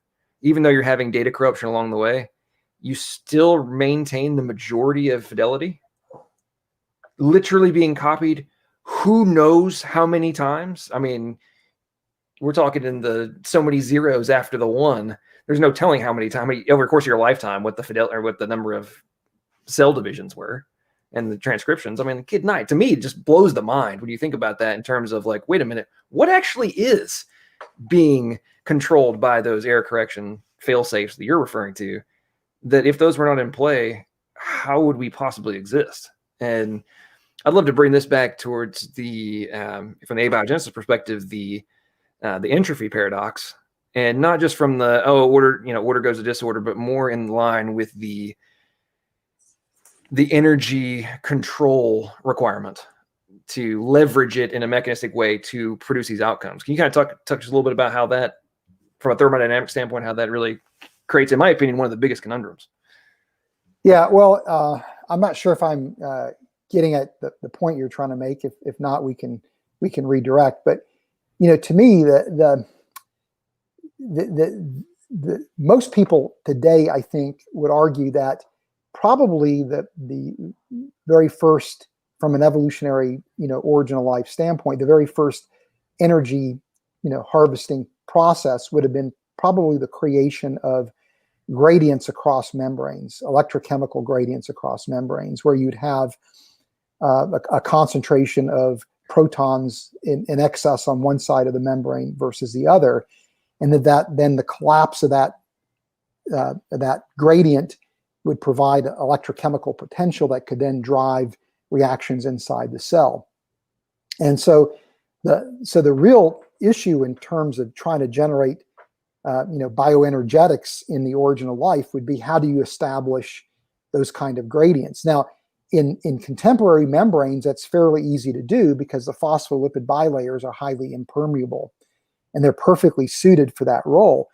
even though you're having data corruption along the way, you still maintain the majority of fidelity, literally being copied who knows how many times. I mean, we're talking in the so many zeros after the one. There's no telling how many times over the course of your lifetime what the fidelity or what the number of cell divisions were and the transcriptions. I memean, good night. To me, it just blows the mind when you think about that in terms of like, wait a minute, what actually is being controlled by those error correction fail safes that you're referring to? That if those were not in play, how would we possibly exist? And I'd love to bring this back towards the, from the abiogenesis perspective, the entropy paradox, and not just from the, order goes to disorder, but more in line with the energy control requirement to leverage it in a mechanistic way to produce these outcomes. Can you kind of touch a little bit about how that, from a thermodynamic standpoint, how that really creates, in my opinion, one of the biggest conundrums? Yeah, well, I'm not sure if I'm getting at the point you're trying to make. If not, we can redirect. But to me, the most people today, I think, would argue that probably the very first, from an evolutionary origin of life standpoint, the very first energy harvesting process would have been probably the creation of gradients across membranes, electrochemical gradients across membranes, where you'd have a concentration of protons in excess on one side of the membrane versus the other, and then the collapse of that gradient would provide electrochemical potential that could then drive reactions inside the cell. And so the real issue in terms of trying to generate bioenergetics in the origin of life would be, how do you establish those kind of gradients? Now, in contemporary membranes, that's fairly easy to do because the phospholipid bilayers are highly impermeable, and they're perfectly suited for that role.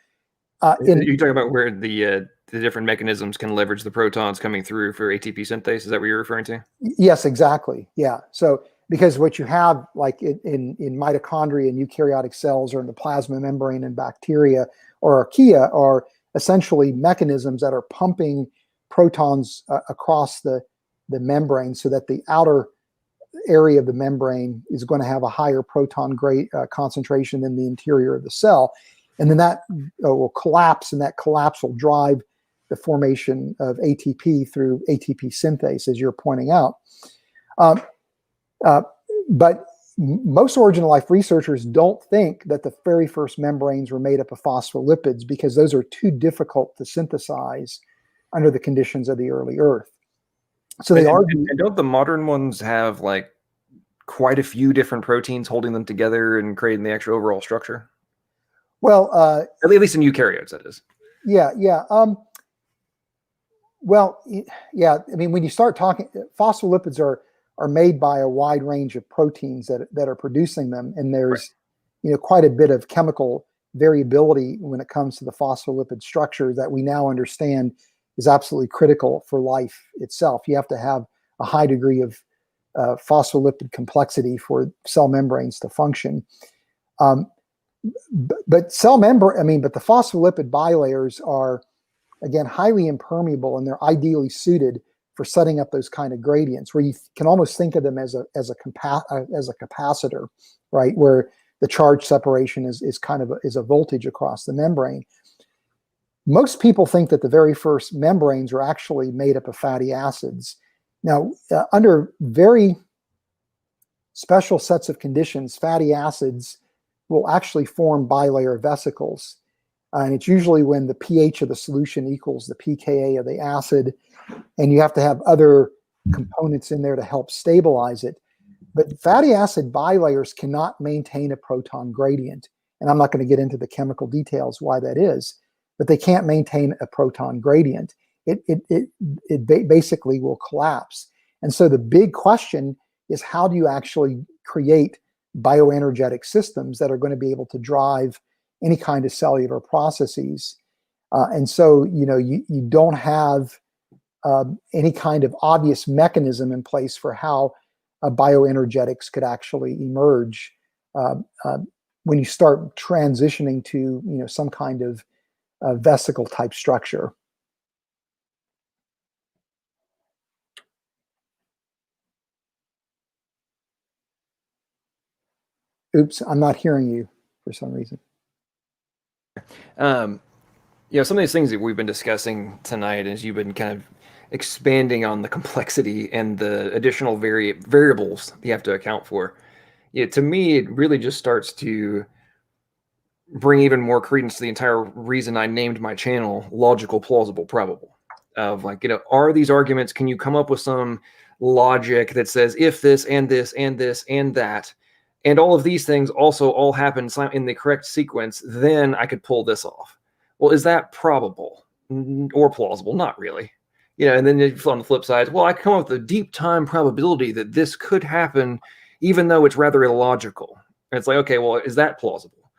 You're talking about where the different mechanisms can leverage the protons coming through for ATP synthase. Is that what you're referring to? Yes, exactly. Yeah. So because what you have, like in mitochondria and eukaryotic cells, or in the plasma membrane in bacteria or archaea, are essentially mechanisms that are pumping protons across the membrane, so that the outer area of the membrane is going to have a higher proton concentration than the interior of the cell. And then that will collapse, and that collapse will drive the formation of ATP through ATP synthase, as you're pointing out. But most origin of life researchers don't think that the very first membranes were made up of phospholipids, because those are too difficult to synthesize under the conditions of the early Earth. So they argue. And don't the modern ones have like quite a few different proteins holding them together and creating the actual overall structure? Well, at least in eukaryotes, that is. Yeah. Well, yeah. I mean, when you start talking, phospholipids are made by a wide range of proteins that are producing them, and there's quite a bit of chemical variability when it comes to the phospholipid structure that we now understand is absolutely critical for life itself. You have to have a high degree of phospholipid complexity for cell membranes to function. But the phospholipid bilayers are, again, highly impermeable, and they're ideally suited for setting up those kind of gradients, where you can almost think of them as a capacitor, right? Where the charge separation is a voltage across the membrane. Most people think that the very first membranes were actually made up of fatty acids. Now, under very special sets of conditions, fatty acids will actually form bilayer vesicles. And it's usually when the pH of the solution equals the pKa of the acid, and you have to have other components in there to help stabilize it. But fatty acid bilayers cannot maintain a proton gradient. And I'm not going to get into the chemical details why that is, but they can't maintain a proton gradient. It basically will collapse. And so the big question is, how do you actually create bioenergetic systems that are going to be able to drive any kind of cellular processes? And so, you don't have any kind of obvious mechanism in place for how bioenergetics could actually emerge when you start transitioning to some kind of vesicle type structure. Oops, I'm not hearing you for some reason. Some of these things that we've been discussing tonight, as you've been kind of expanding on the complexity and the additional variables you have to account for, to me, it really just starts to bring even more credence to the entire reason I named my channel Logical, Plausible, Probable. Of are these arguments, can you come up with some logic that says if this and this and this and that, and all of these things also all happen in the correct sequence, then I could pull this off. Well, is that probable or plausible? Not really. And then on the flip side, well, I come up with a deep time probability that this could happen, even though it's rather illogical. And it's like, okay, well, is that plausible?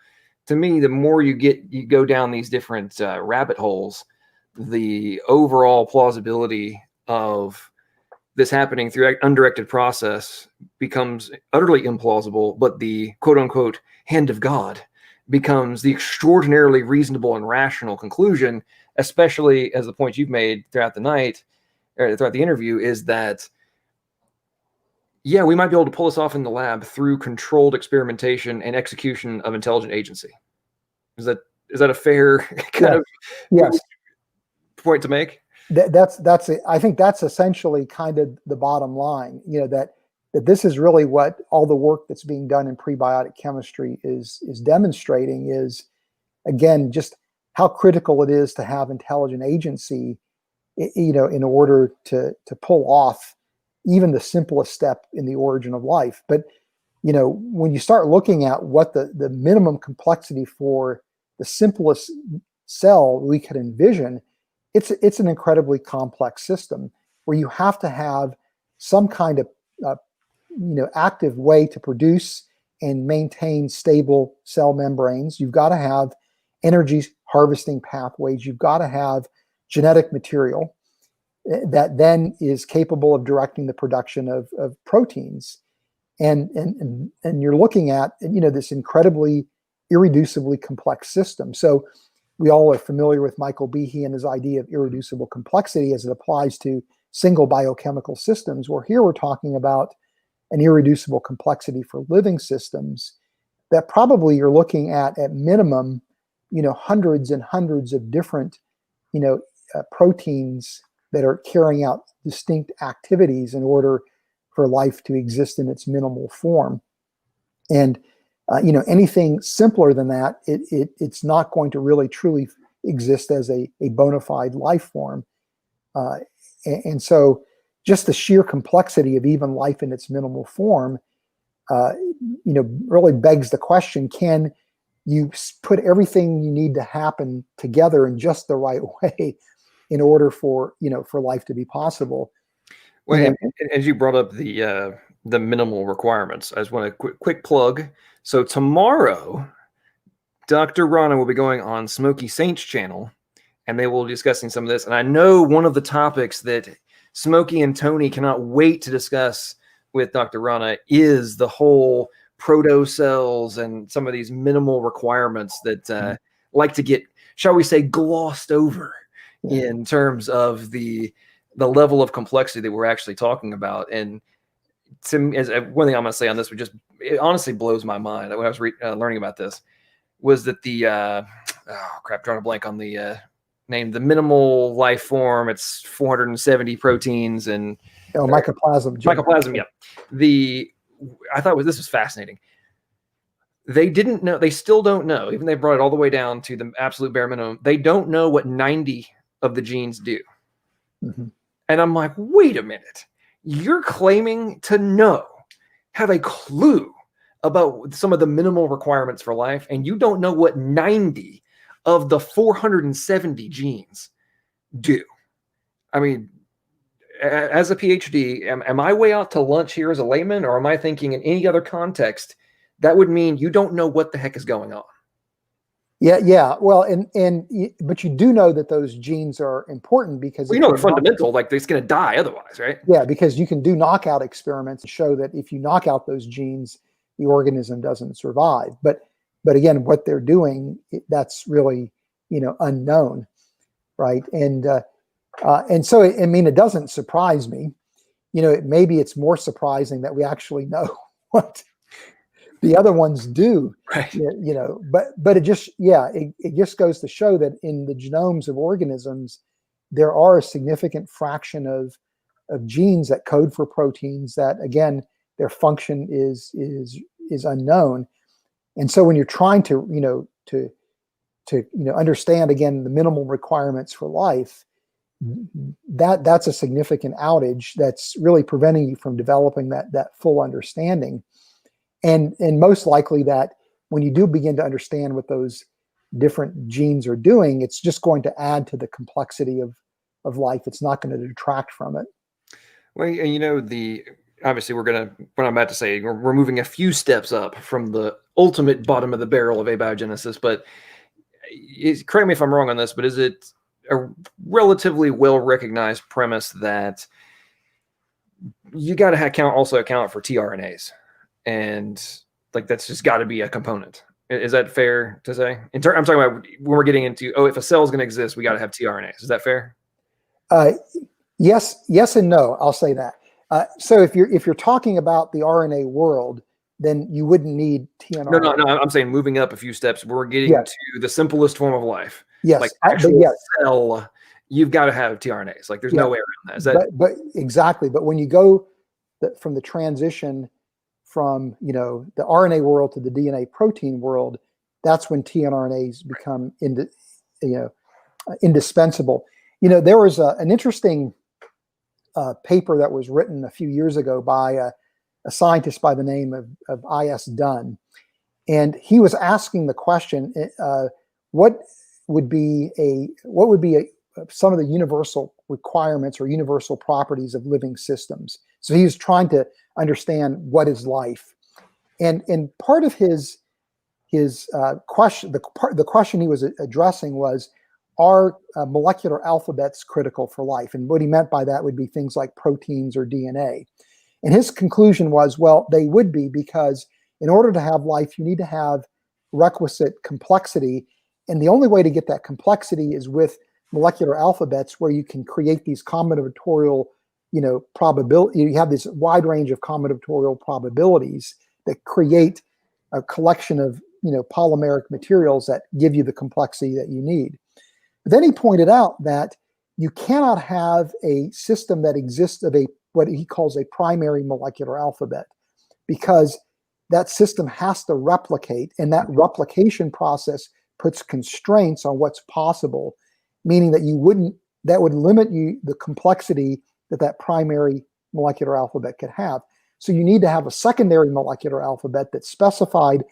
To me, the more you go down these different rabbit holes, the overall plausibility of this happening through undirected process becomes utterly implausible, but the quote unquote hand of God becomes the extraordinarily reasonable and rational conclusion, especially as the point you've made throughout the night, or throughout the interview, is that, yeah, we might be able to pull this off in the lab through controlled experimentation and execution of intelligent agency. Is that a fair kind of yes point to make? I think that's essentially kind of the bottom line. That this is really what all the work that's being done in prebiotic chemistry is demonstrating, is again just how critical it is to have intelligent agency, in order to pull off even the simplest step in the origin of life. But when you start looking at what the minimum complexity for the simplest cell we could envision, it's an incredibly complex system where you have to have some kind of active way to produce and maintain stable cell membranes. You've got to have energy harvesting pathways. You've got to have genetic material that then is capable of directing the production of proteins. And you're looking at this incredibly irreducibly complex system. So we all are familiar with Michael Behe and his idea of irreducible complexity as it applies to single biochemical systems, where here we're talking about an irreducible complexity for living systems that probably you're looking at minimum, hundreds and hundreds of different, proteins that are carrying out distinct activities in order for life to exist in its minimal form. And anything simpler than that, it's not going to really truly exist as a bona fide life form. And so just the sheer complexity of even life in its minimal form, really begs the question, can you put everything you need to happen together in just the right way in order for life to be possible? Well, and as you brought up the minimal requirements, I just want a quick plug. So tomorrow, Dr. Rana will be going on Smoky Saint's channel, and they will be discussing some of this. And I know one of the topics that Smoky and Tony cannot wait to discuss with Dr. Rana is the whole protocells and some of these minimal requirements that like to get, shall we say, glossed over in terms of the level of complexity that we're actually talking about. And to me, as one thing I'm going to say on this, it honestly blows my mind when I was learning about this, was that drawing a blank on the name, the minimal life form. It's 470 proteins and mycoplasm. Mycoplasm, yeah. I thought this was fascinating. They didn't know, they still don't know, even they brought it all the way down to the absolute bare minimum. They don't know what 90 of the genes do. Mhm. And I'm like, wait a minute. You're claiming to know, have a clue about some of the minimal requirements for life, and you don't know what 90 of the 470 genes do. I mean, as a PhD, am I way out to lunch here as a layman, or am I thinking in any other context that would mean you don't know what the heck is going on? Yeah. Well, but you do know that those genes are important because Well, you know they're fundamental, like they're just going to die otherwise, right? yeah, because you can do knockout experiments and show that if you knock out those genes, the organism doesn't survive. But again, what they're doing, that's really unknown, right? And so I mean, it doesn't surprise me. Maybe it's more surprising that we actually know what the other ones do. Right. But it just goes to show that in the genomes of organisms, there are a significant fraction of genes that code for proteins that, again, their function is unknown. And so when you're trying to understand, again, the minimal requirements for life, that's a significant outage that's really preventing you from developing that full understanding. And most likely that when you do begin to understand what those different genes are doing, it's just going to add to the complexity of life. It's not going to detract from it. Well, obviously what I'm about to say, we're moving a few steps up from the ultimate bottom of the barrel of abiogenesis, but correct me if I'm wrong on this, but is it a relatively well-recognized premise that you got to also account for tRNAs, and like that's just got to be a component? Is that fair to say? I'm talking about when we're getting into, if a cell is going to exist, we got to have tRNAs. Is that fair? Yes and no. I'll say that. So if you're talking about the RNA world, then you wouldn't need tRNA. No. I'm saying moving up a few steps, we're getting to the simplest form of life. Yes, like actual cell. You've got to have tRNAs. Like there's no way around that. But exactly. But when you go from the transition from the RNA world to the DNA protein world, that's when tRNAs become indispensable. There was an interesting paper that was written a few years ago by a scientist by the name of I.S. Dunn, and he was asking the question, what would be some of the universal requirements or universal properties of living systems? So he was trying to understand what is life, and part of his question, the question he was addressing was, are molecular alphabets critical for life? And what he meant by that would be things like proteins or DNA. And his conclusion was, well, they would be, because in order to have life, you need to have requisite complexity. And the only way to get that complexity is with molecular alphabets, where you can create these combinatorial, probability. You have this wide range of combinatorial probabilities that create a collection of, polymeric materials that give you the complexity that you need. But then he pointed out that you cannot have a system that exists of what he calls a primary molecular alphabet, because that system has to replicate, and that replication process puts constraints on what's possible, meaning that that would limit the complexity that primary molecular alphabet could have. So you need to have a secondary molecular alphabet that's specified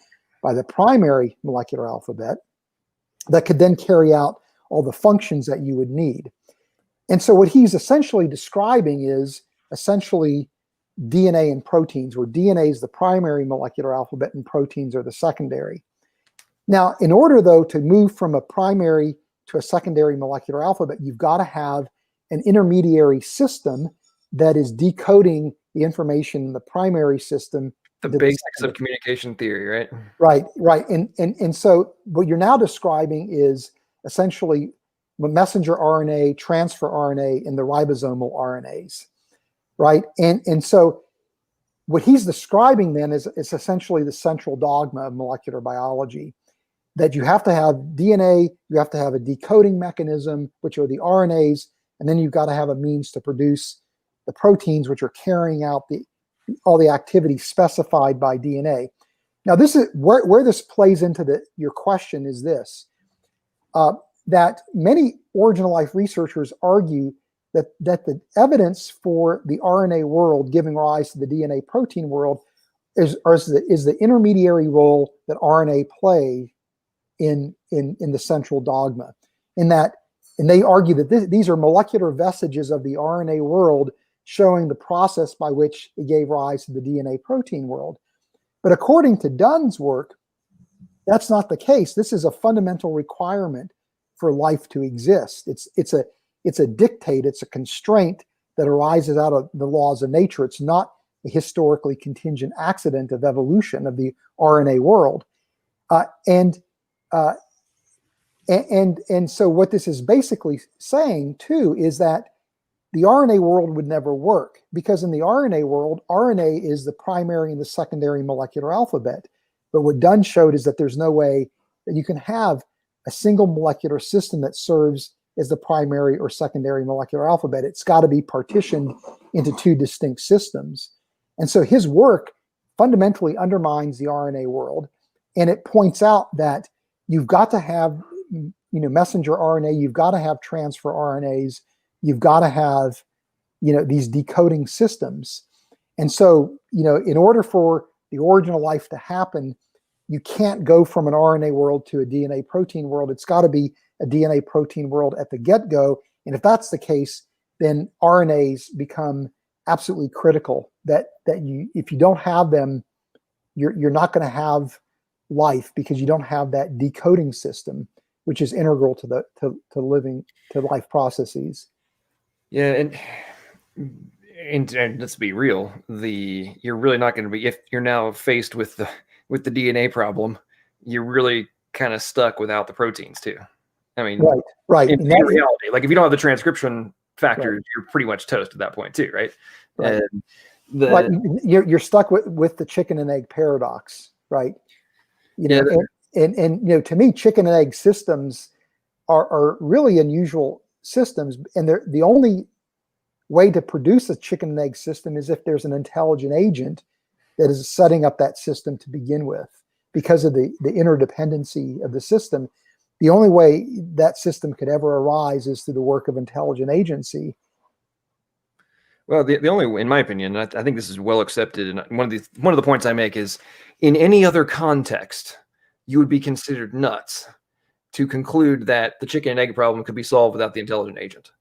by the primary molecular alphabet that could then carry out all the functions that you would need. And so what he's essentially describing is essentially DNA and proteins, where DNA is the primary molecular alphabet and proteins are the secondary. Now, in order, though, to move from a primary to a secondary molecular alphabet, you've got to have an intermediary system that is decoding the information in the primary system. The basics of communication theory, right? Right. And so what you're now describing is essentially messenger RNA, transfer RNA, and the ribosomal RNAs, right? And so what he's describing then is essentially the central dogma of molecular biology, that you have to have DNA, you have to have a decoding mechanism, which are the RNAs, and then you've got to have a means to produce the proteins, which are carrying out all the activity specified by DNA. Now, this is where this plays into your question is this, that many origin of life researchers argue that the evidence for the RNA world giving rise to the DNA protein world is the intermediary role that RNA play in the central dogma. And they argue that these are molecular vestiges of the RNA world showing the process by which it gave rise to the DNA protein world. But according to Dunn's work, that's not the case. This is a fundamental requirement for life to exist. It's a dictate, it's a constraint that arises out of the laws of nature. It's not a historically contingent accident of evolution of the RNA world. And so what this is basically saying too is that the RNA world would never work, because in the RNA world, RNA is the primary and the secondary molecular alphabet. But what Dunn showed is that there's no way that you can have a single molecular system that serves as the primary or secondary molecular alphabet. It's got to be partitioned into two distinct systems. And so his work fundamentally undermines the RNA world, and it points out that you've got to have, messenger RNA, you've got to have transfer RNAs, you've got to have, these decoding systems. And so, in order for the origin of life to happen, you can't go from an RNA world to a DNA protein world. It's got to be a DNA protein world at the get-go. And if that's the case, then RNAs become absolutely critical. That if you don't have them, you're not going to have life, because you don't have that decoding system, which is integral to life processes. Yeah, and let's be real, you're really not going to be, if you're now faced with the DNA problem, you're really kind of stuck without the proteins too. I mean, right. In reality, like if you don't have the transcription factors, you're pretty much toast at that point too, right? Right. You're stuck with the chicken and egg paradox, right? And to me, chicken and egg systems are really unusual systems, and they're the only way to produce a chicken and egg system is if there's an intelligent agent that is setting up that system to begin with. Because of the interdependency of the system, the only way that system could ever arise is through the work of intelligent agency. Well, the only, in my opinion, I think this is well accepted, and one of the points I make is, in any other context, you would be considered nuts to conclude that the chicken and egg problem could be solved without the intelligent agent.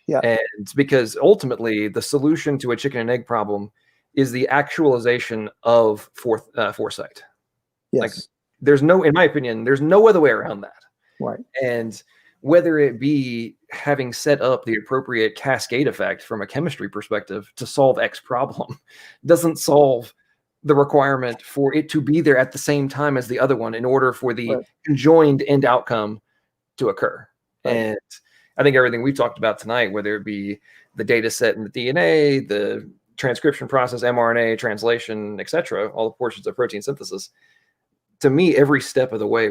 Yeah. And because ultimately the solution to a chicken and egg problem is the actualization of foresight. Yes. Like in my opinion, there's no other way around that. Right. And whether it be having set up the appropriate cascade effect from a chemistry perspective to solve X problem doesn't solve the requirement for it to be there at the same time as the other one in order for the conjoined end outcome to occur. Right. And I think everything we've talked about tonight, whether it be the data set in the DNA, the transcription process, mRNA, translation, etc., all the portions of protein synthesis, to me, every step of the way,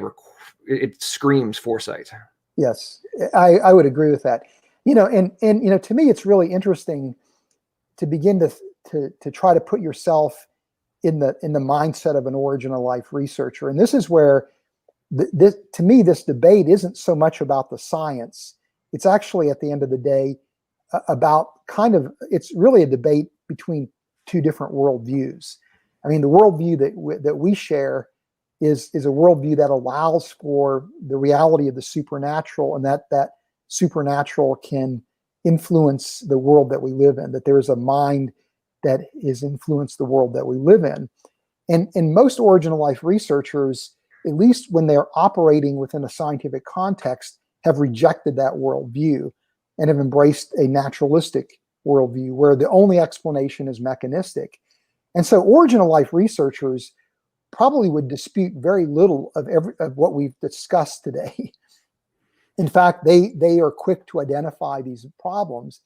it screams foresight. Yes, I would agree with that. And to me, it's really interesting to begin to try to put yourself in the mindset of an origin of life researcher. And this is where to me, this debate isn't so much about the science. It's actually, at the end of the day, about it's really a debate between two different worldviews. I mean, the worldview that we share is a worldview that allows for the reality of the supernatural, and that supernatural can influence the world that we live in, that there is a mind that has influenced the world that we live in. And most origin of life researchers, at least when they're operating within a scientific context, have rejected that worldview and have embraced a naturalistic worldview where the only explanation is mechanistic. And so origin of life researchers probably would dispute very little of what we've discussed today. In fact, they are quick to identify these problems.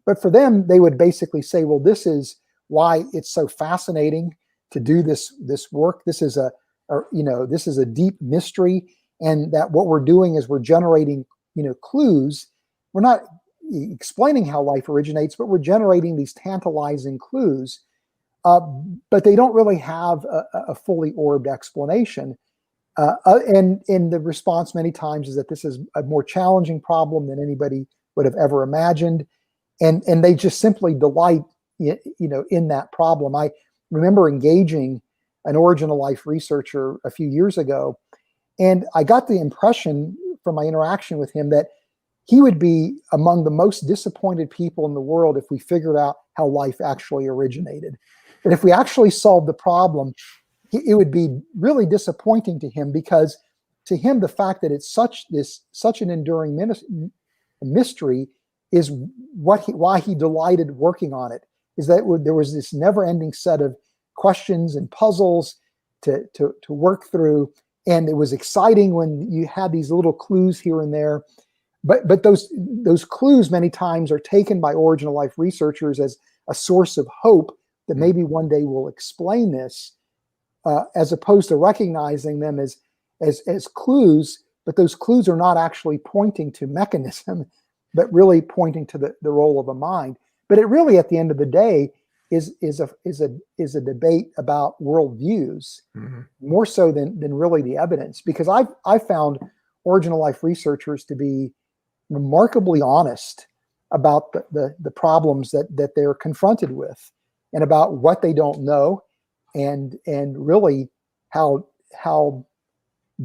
But for them, they would basically say, well, this is why it's so fascinating to do this work. This is a deep mystery, and that what we're doing is we're generating, clues. We're not explaining how life originates, but we're generating these tantalizing clues but they don't really have a fully orbed explanation. And the response many times is that this is a more challenging problem than anybody would have ever imagined, and they just simply delight, in that problem. I remember engaging an origin of life researcher a few years ago, and I got the impression from my interaction with him that he would be among the most disappointed people in the world if we figured out how life actually originated. That if we actually solved the problem, it would be really disappointing to him, because to him the fact that it's such an enduring mystery is why he delighted working on it. Is that there was this never-ending set of questions and puzzles to work through, and it was exciting when you had these little clues here and there. But those clues many times are taken by origin of life researchers as a source of hope that maybe one day we'll explain this, as opposed to recognizing them as clues. But those clues are not actually pointing to mechanism, but really pointing to the role of a mind. But it really, at the end of the day, is a debate about worldviews, more so than really the evidence. Because I've found origin of life researchers to be remarkably honest about the problems that they're confronted with, and about what they don't know, and really how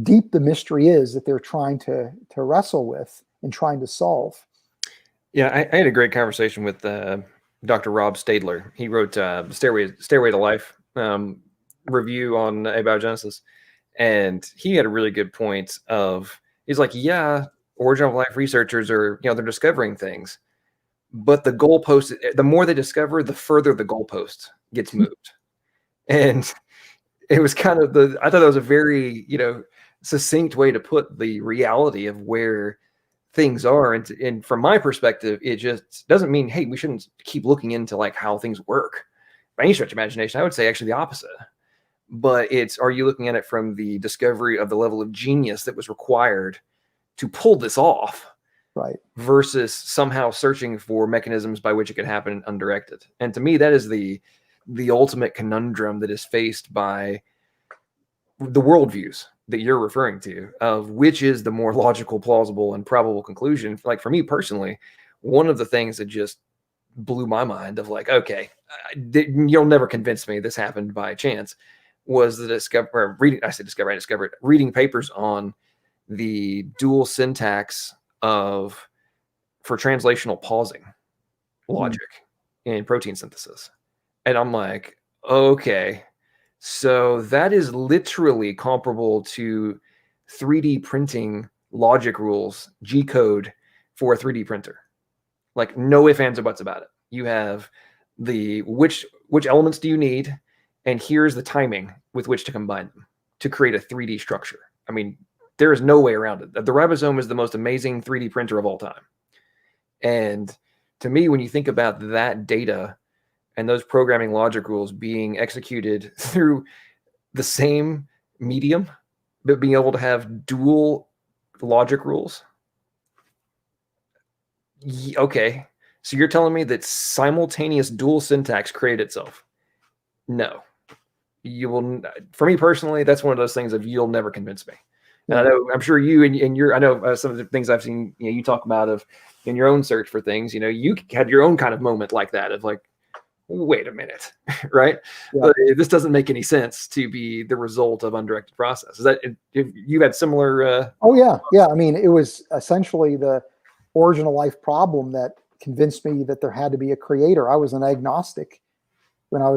deep the mystery is that they're trying to wrestle with and trying to solve. Yeah, I had a great conversation with Dr. Rob Stadler. He wrote Stairway to Life review on Abiogenesis, and he had a really good point of, he's like, yeah, origin of life researchers are, they're discovering things, but the goalpost, the more they discover, the further the goalpost gets moved. And it was kind of I thought that was a very, succinct way to put the reality of where things are. And from my perspective, it just doesn't mean, hey, we shouldn't keep looking into like how things work. By any stretch of imagination, I would say actually the opposite. But are you looking at it from the discovery of the level of genius that was required to pull this off, right, versus somehow searching for mechanisms by which it could happen undirected? And to me, that is the ultimate conundrum that is faced by the worldviews that you're referring to, of which is the more logical, plausible, and probable conclusion. Like for me personally, one of the things that just blew my mind of like, okay, you'll never convince me this happened by chance, was the I discovered reading papers on the dual syntax for translational pausing logic in protein synthesis. And I'm like, okay, so that is literally comparable to 3D printing logic rules, G code for a 3D printer. Like no ifs, ands, or buts about it. You have the which elements do you need, and here's the timing with which to combine them to create a 3D structure. I mean, there is no way around it. The ribosome is the most amazing 3D printer of all time. And to me, when you think about that data and those programming logic rules being executed through the same medium, but being able to have dual logic rules. Okay, so you're telling me that simultaneous dual syntax created itself? No. You will. For me personally, that's one of those things of you'll never convince me. And I know, I'm sure you and your, I know some of the things I've seen, you talk about of in your own search for things, you had your own kind of moment like that of like, wait a minute, right? Yeah. This doesn't make any sense to be the result of undirected process. Is that, if you had similar? Oh yeah. I mean, it was essentially the origin of life problem that convinced me that there had to be a creator. I was an agnostic when I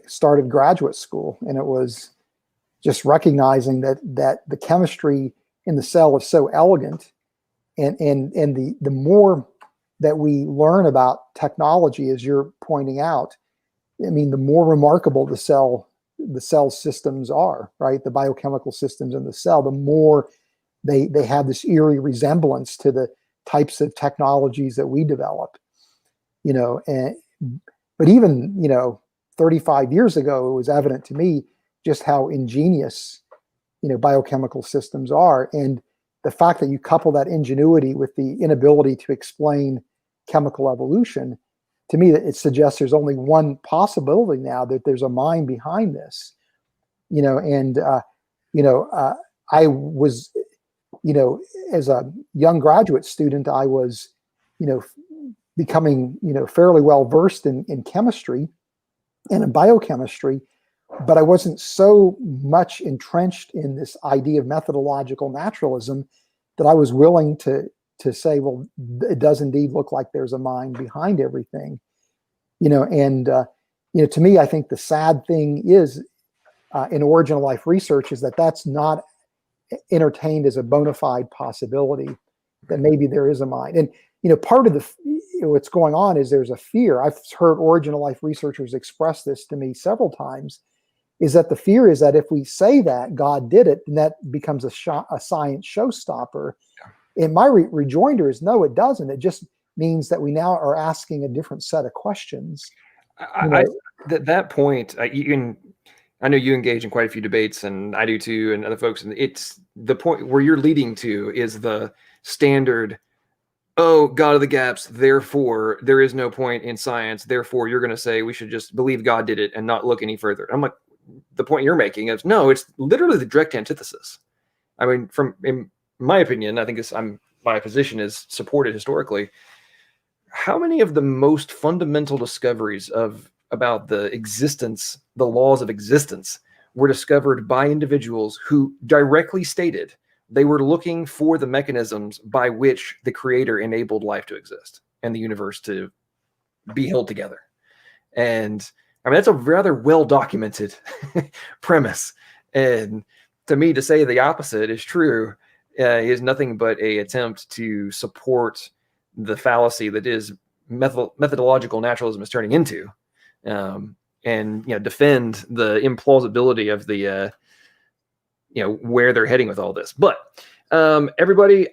started graduate school, and it was just recognizing that the chemistry in the cell is so elegant, and the more that we learn about technology, as you're pointing out, I mean, the more remarkable the cell systems are, right? The biochemical systems in the cell, the more they have this eerie resemblance to the types of technologies that we develop, but even, 35 years ago, it was evident to me just how ingenious, biochemical systems are. And the fact that you couple that ingenuity with the inability to explain chemical evolution, to me, it suggests there's only one possibility now, that there's a mind behind this. And I was, as a young graduate student, I was, becoming, fairly well versed in chemistry and in biochemistry, but I wasn't so much entrenched in this idea of methodological naturalism that I was willing to say, well, it does indeed look like there's a mind behind everything. To me, I think the sad thing is, in origin of life research, is that that's not entertained as a bona fide possibility, that maybe there is a mind. And part of what's going on is there's a fear. I've heard origin of life researchers express this to me several times, is that the fear is that if we say that God did it, then that becomes a science showstopper. And my rejoinder is, no, it doesn't. It just means that we now are asking a different set of questions. That point, I know you engage in quite a few debates, and I do too, and other folks. And it's the point where you're leading to is the standard, oh, God of the gaps, therefore there is no point in science. Therefore, you're going to say we should just believe God did it and not look any further. I'm like, the point you're making is, no, it's literally the direct antithesis. I mean, in my opinion, I think my position is supported historically. How many of the most fundamental discoveries about the laws of existence were discovered by individuals who directly stated they were looking for the mechanisms by which the creator enabled life to exist and the universe to be held together? And I mean, that's a rather well-documented premise. And to me, to say the opposite is true is nothing but an attempt to support the fallacy that is methodological naturalism is turning into, and defend the implausibility of the where they're heading with all this. But everybody,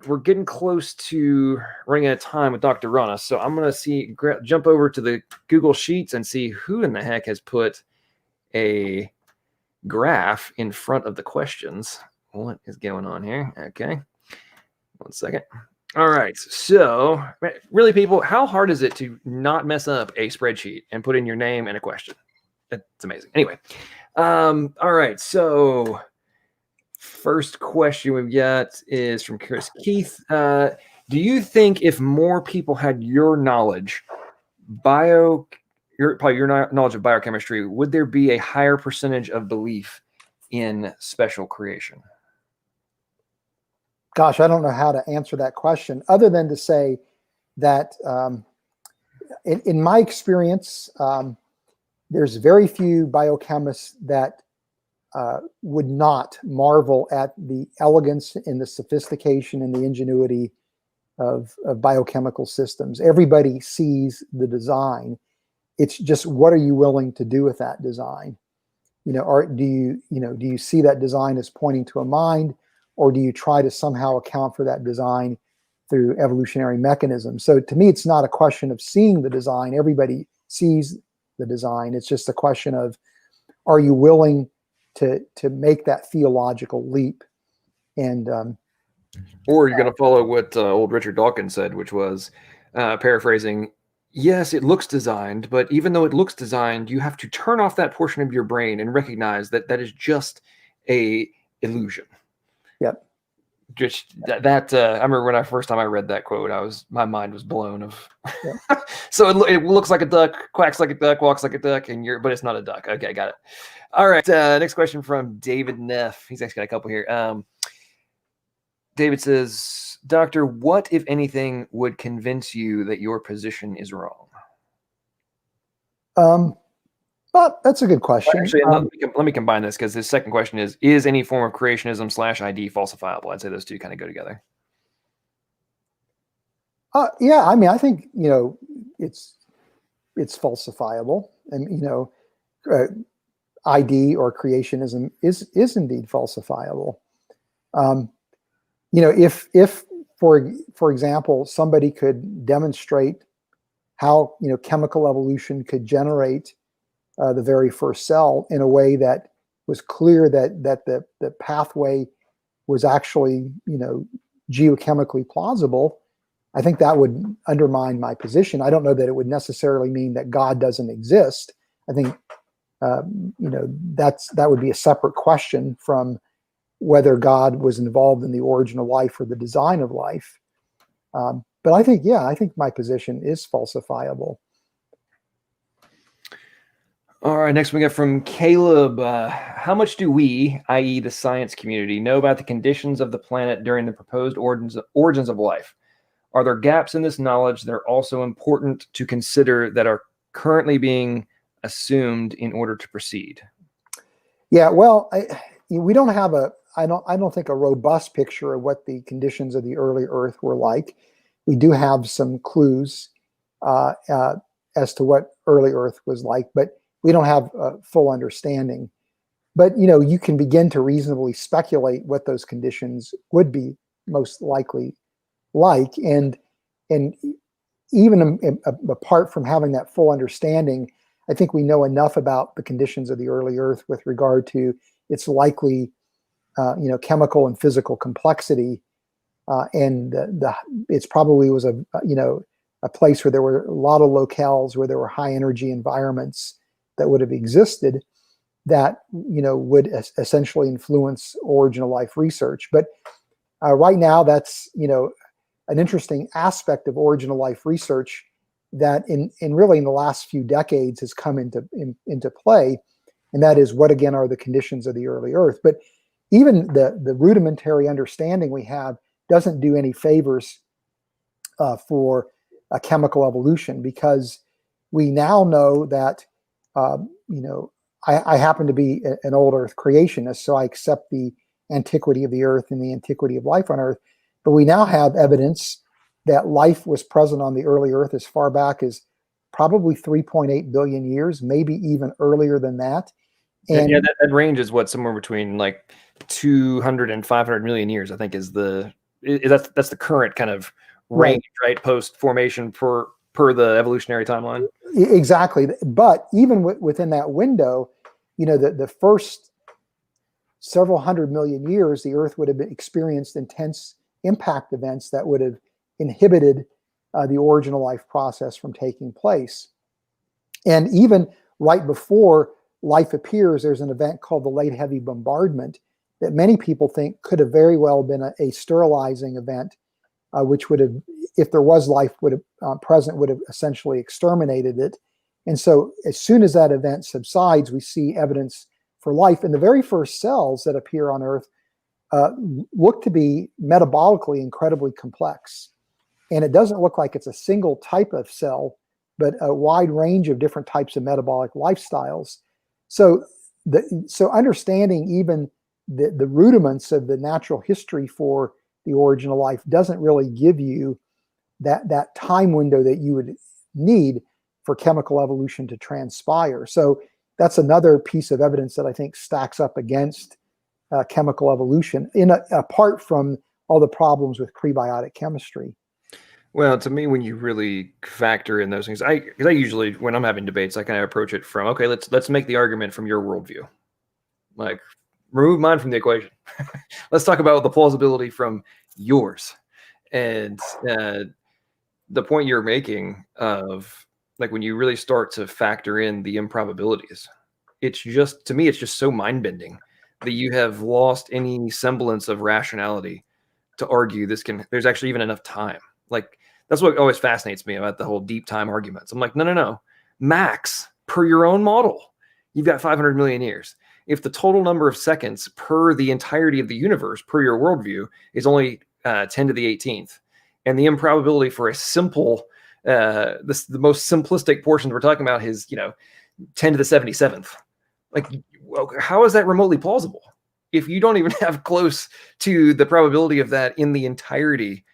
we're getting close to running out of time with Dr. Rana, so I'm going to jump over to the Google Sheets and see who in the heck has put a graph in front of the questions. What is going on here? Okay, 1 second. All right, so really, people, how hard is it to not mess up a spreadsheet and put in your name and a question? It's amazing. Anyway, all right, so first question we've got is from Chris Keith. Do you think if more people had your knowledge, your knowledge of biochemistry, would there be a higher percentage of belief in special creation? Gosh, I don't know how to answer that question other than to say that in my experience, there's very few biochemists that would not marvel at the elegance and the sophistication and the ingenuity of biochemical systems. Everybody sees the design. It's just, what are you willing to do with that design? Or do you see that design as pointing to a mind, or do you try to somehow account for that design through evolutionary mechanisms? So to me, it's not a question of seeing the design. Everybody sees the design. It's just a question of, are you willing to make that theological leap? And or you're going to follow what old Richard Dawkins said, which was, paraphrasing, yes, it looks designed, but even though it looks designed, you have to turn off that portion of your brain and recognize that that is just a illusion. Yep. Just that I remember when first time I read that quote, my mind was blown. So it looks like a duck, quacks like a duck, walks like a duck, but it's not a duck. Okay, got it. All right. Next question from David Neff. He's actually got a couple here. David says, Doctor, what, if anything, would convince you that your position is wrong? Well, that's a good question. Actually, let me combine this, because his second question is any form of creationism / ID falsifiable? I'd say those two kind of go together. Yeah, I mean, I think, it's falsifiable, and, ID or creationism is indeed falsifiable. If for example, somebody could demonstrate how, chemical evolution could generate the very first cell in a way that was clear that the pathway was actually, geochemically plausible, I think that would undermine my position. I don't know that it would necessarily mean that God doesn't exist. I think that would be a separate question from whether God was involved in the origin of life or the design of life. But I think my position is falsifiable. All right, next we got from Caleb. How much do we, i.e. the science community, know about the conditions of the planet during the proposed origins of life? Are there gaps in this knowledge that are also important to consider that are currently being assumed in order to proceed? Yeah, well, we don't have I don't think a robust picture of what the conditions of the early Earth were like. We do have some clues as to what early Earth was like, but we don't have a full understanding. But you can begin to reasonably speculate what those conditions would be most likely like, and even apart from having that full understanding, I think we know enough about the conditions of the early Earth with regard to its likely, chemical and physical complexity, and it's probably was a place where there were a lot of locales where there were high energy environments that would have existed that would essentially influence original life research. But right now, that's an interesting aspect of original life research that in really in the last few decades has come into play, and that is what again are the conditions of the early Earth. But even the rudimentary understanding we have doesn't do any favors for a chemical evolution, because we now know that I happen to be an old Earth creationist, so I accept the antiquity of the Earth and the antiquity of life on Earth. But we now have evidence that life was present on the early Earth as far back as probably 3.8 billion years, maybe even earlier than that. And yeah, that range is somewhere between like 200 and 500 million years, I think, that's the current kind of range, right? Post formation per the evolutionary timeline. Exactly. But even within that window, the first several hundred million years, the Earth would have experienced intense impact events that would have inhibited the original life process from taking place. And even right before life appears, there's an event called the Late Heavy Bombardment that many people think could have very well been a sterilizing event, which would have, if there was life present, would have essentially exterminated it. And so as soon as that event subsides, we see evidence for life. And the very first cells that appear on Earth look to be metabolically incredibly complex. And it doesn't look like it's a single type of cell, but a wide range of different types of metabolic lifestyles. So understanding even the rudiments of the natural history for the origin of life doesn't really give you that time window that you would need for chemical evolution to transpire. So that's another piece of evidence that I think stacks up against chemical evolution, apart from all the problems with prebiotic chemistry. Well, to me, when you really factor in those things, because I usually, when I'm having debates, I kind of approach it from, okay, let's make the argument from your worldview, like remove mine from the equation. Let's talk about the plausibility from yours. And the point you're making of like when you really start to factor in the improbabilities, it's just, to me, it's just so mind bending that you have lost any semblance of rationality to argue there's actually even enough time. Like, that's what always fascinates me about the whole deep time arguments. I'm like, no. Max, per your own model, you've got 500 million years. If the total number of seconds per the entirety of the universe, per your worldview, is only 10 to the 18th, and the improbability for a simple, the most simplistic portion we're talking about is, 10 to the 77th. Like, how is that remotely plausible? If you don't even have close to the probability of that in the entirety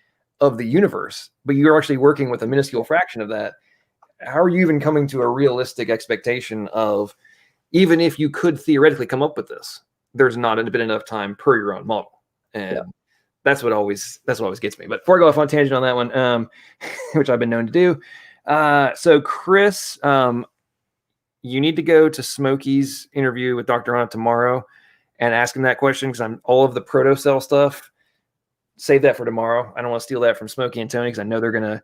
of the universe, but you're actually working with a minuscule fraction of that, how are you even coming to a realistic expectation of, even if you could theoretically come up with this, there's not been enough time per your own model? And that's what always gets me. But before I go off on a tangent on that one, which I've been known to do, so Chris, you need to go to Smokey's interview with Dr. Rana tomorrow and ask him that question, because I'm all of the protocell stuff save that for tomorrow. I don't want to steal that from Smokey and Tony because I know they're going to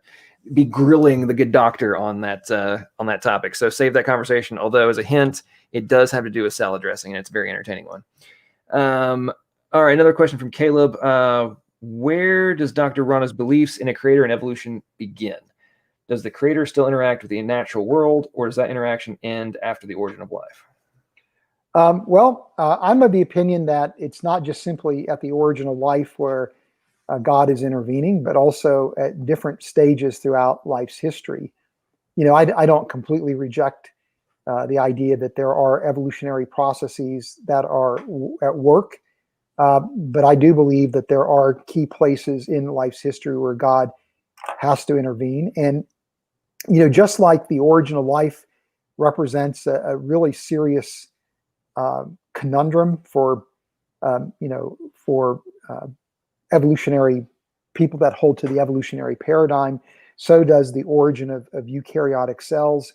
be grilling the good doctor on that topic. So save that conversation. Although, as a hint, it does have to do with salad dressing, and it's a very entertaining one. All right, another question from Caleb. Where does Dr. Rana's beliefs in a creator and evolution begin? Does the creator still interact with the natural world, or does that interaction end after the origin of life? I'm of the opinion that it's not just simply at the origin of life where God is intervening, but also at different stages throughout life's history. I don't completely reject the idea that there are evolutionary processes that are at work, but I do believe that there are key places in life's history where God has to intervene. And, just like the origin of life represents a really serious conundrum for evolutionary people that hold to the evolutionary paradigm, so does the origin of eukaryotic cells.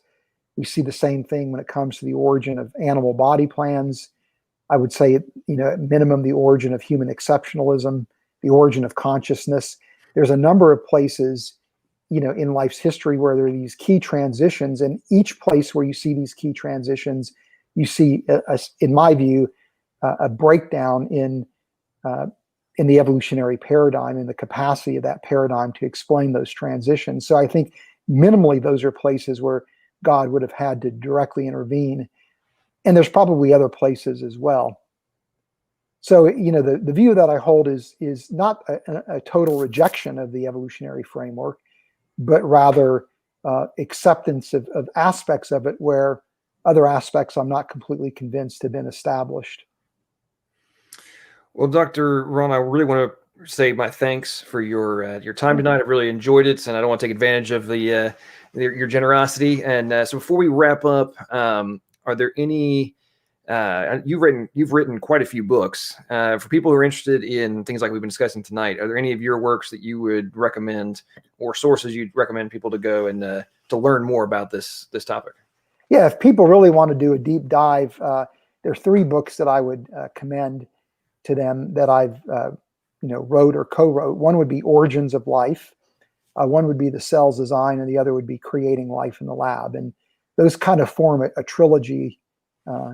We see the same thing when it comes to the origin of animal body plans. I would say, at minimum, the origin of human exceptionalism, the origin of consciousness. There's a number of places, in life's history where there are these key transitions, and each place where you see these key transitions, you see, in my view, a breakdown in the evolutionary paradigm and the capacity of that paradigm to explain those transitions. So I think minimally those are places where God would have had to directly intervene. And there's probably other places as well. So, the view that I hold is not a total rejection of the evolutionary framework, but rather acceptance of aspects of it where other aspects I'm not completely convinced have been established. Well, Dr. Ron, I really want to say my thanks for your time tonight. I've really enjoyed it, and I don't want to take advantage of your generosity. And so before we wrap up, are there any you've written quite a few books. For people who are interested in things like we've been discussing tonight, are there any of your works that you would recommend or sources you'd recommend people to go and to learn more about this topic? Yeah, if people really want to do a deep dive, there are 3 books that I would commend to them that I've wrote or co-wrote. One would be Origins of Life. One would be The Cell's Design, and the other would be Creating Life in the Lab. And those kind of form a trilogy,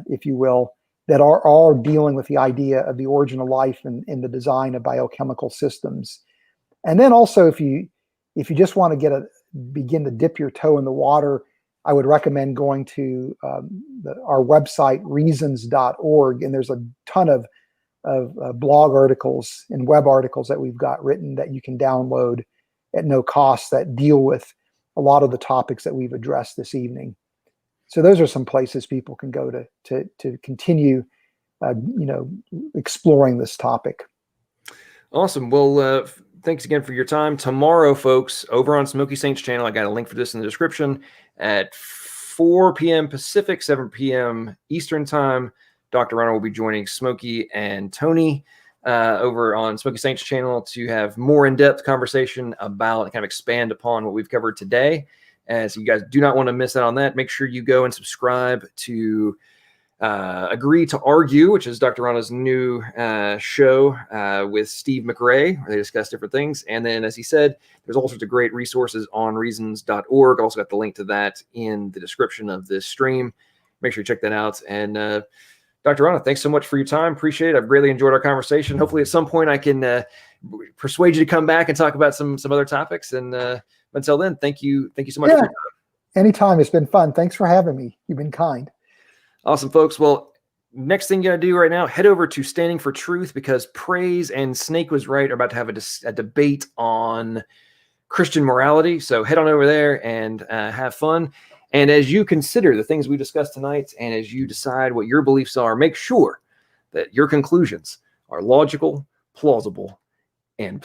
if you will, that are all dealing with the idea of the origin of life and the design of biochemical systems. And then also, if you just want to begin to dip your toe in the water, I would recommend going to our website, reasons.org, and there's a ton of blog articles and web articles that we've got written that you can download at no cost that deal with a lot of the topics that we've addressed this evening. So those are some places people can go to continue, exploring this topic. Awesome. Well, thanks again for your time. Tomorrow, folks, over on Smokey Saint's channel, I got a link for this in the description at 4 p.m. Pacific, 7 p.m. Eastern time. Dr. Rana will be joining Smokey and Tony over on Smokey Saint's channel to have more in-depth conversation about and kind of expand upon what we've covered today. So you guys do not want to miss out on that. Make sure you go and subscribe to Agree to Argue, which is Dr. Rana's new show with Steve McRae, where they discuss different things. And then, as he said, there's all sorts of great resources on reasons.org. I also got the link to that in the description of this stream. Make sure you check that out. And Dr. Rana, thanks so much for your time. Appreciate it. I've greatly enjoyed our conversation. Hopefully at some point I can persuade you to come back and talk about some other topics. And until then, thank you so much for your time. Anytime. It's been fun. Thanks for having me. You've been kind. Awesome, folks. Well, next thing you got to do right now, head over to Standing for Truth, because Praise and Snake Was Right are about to have a debate on Christian morality. So head on over there and have fun. And as you consider the things we discussed tonight, and as you decide what your beliefs are, make sure that your conclusions are logical, plausible, and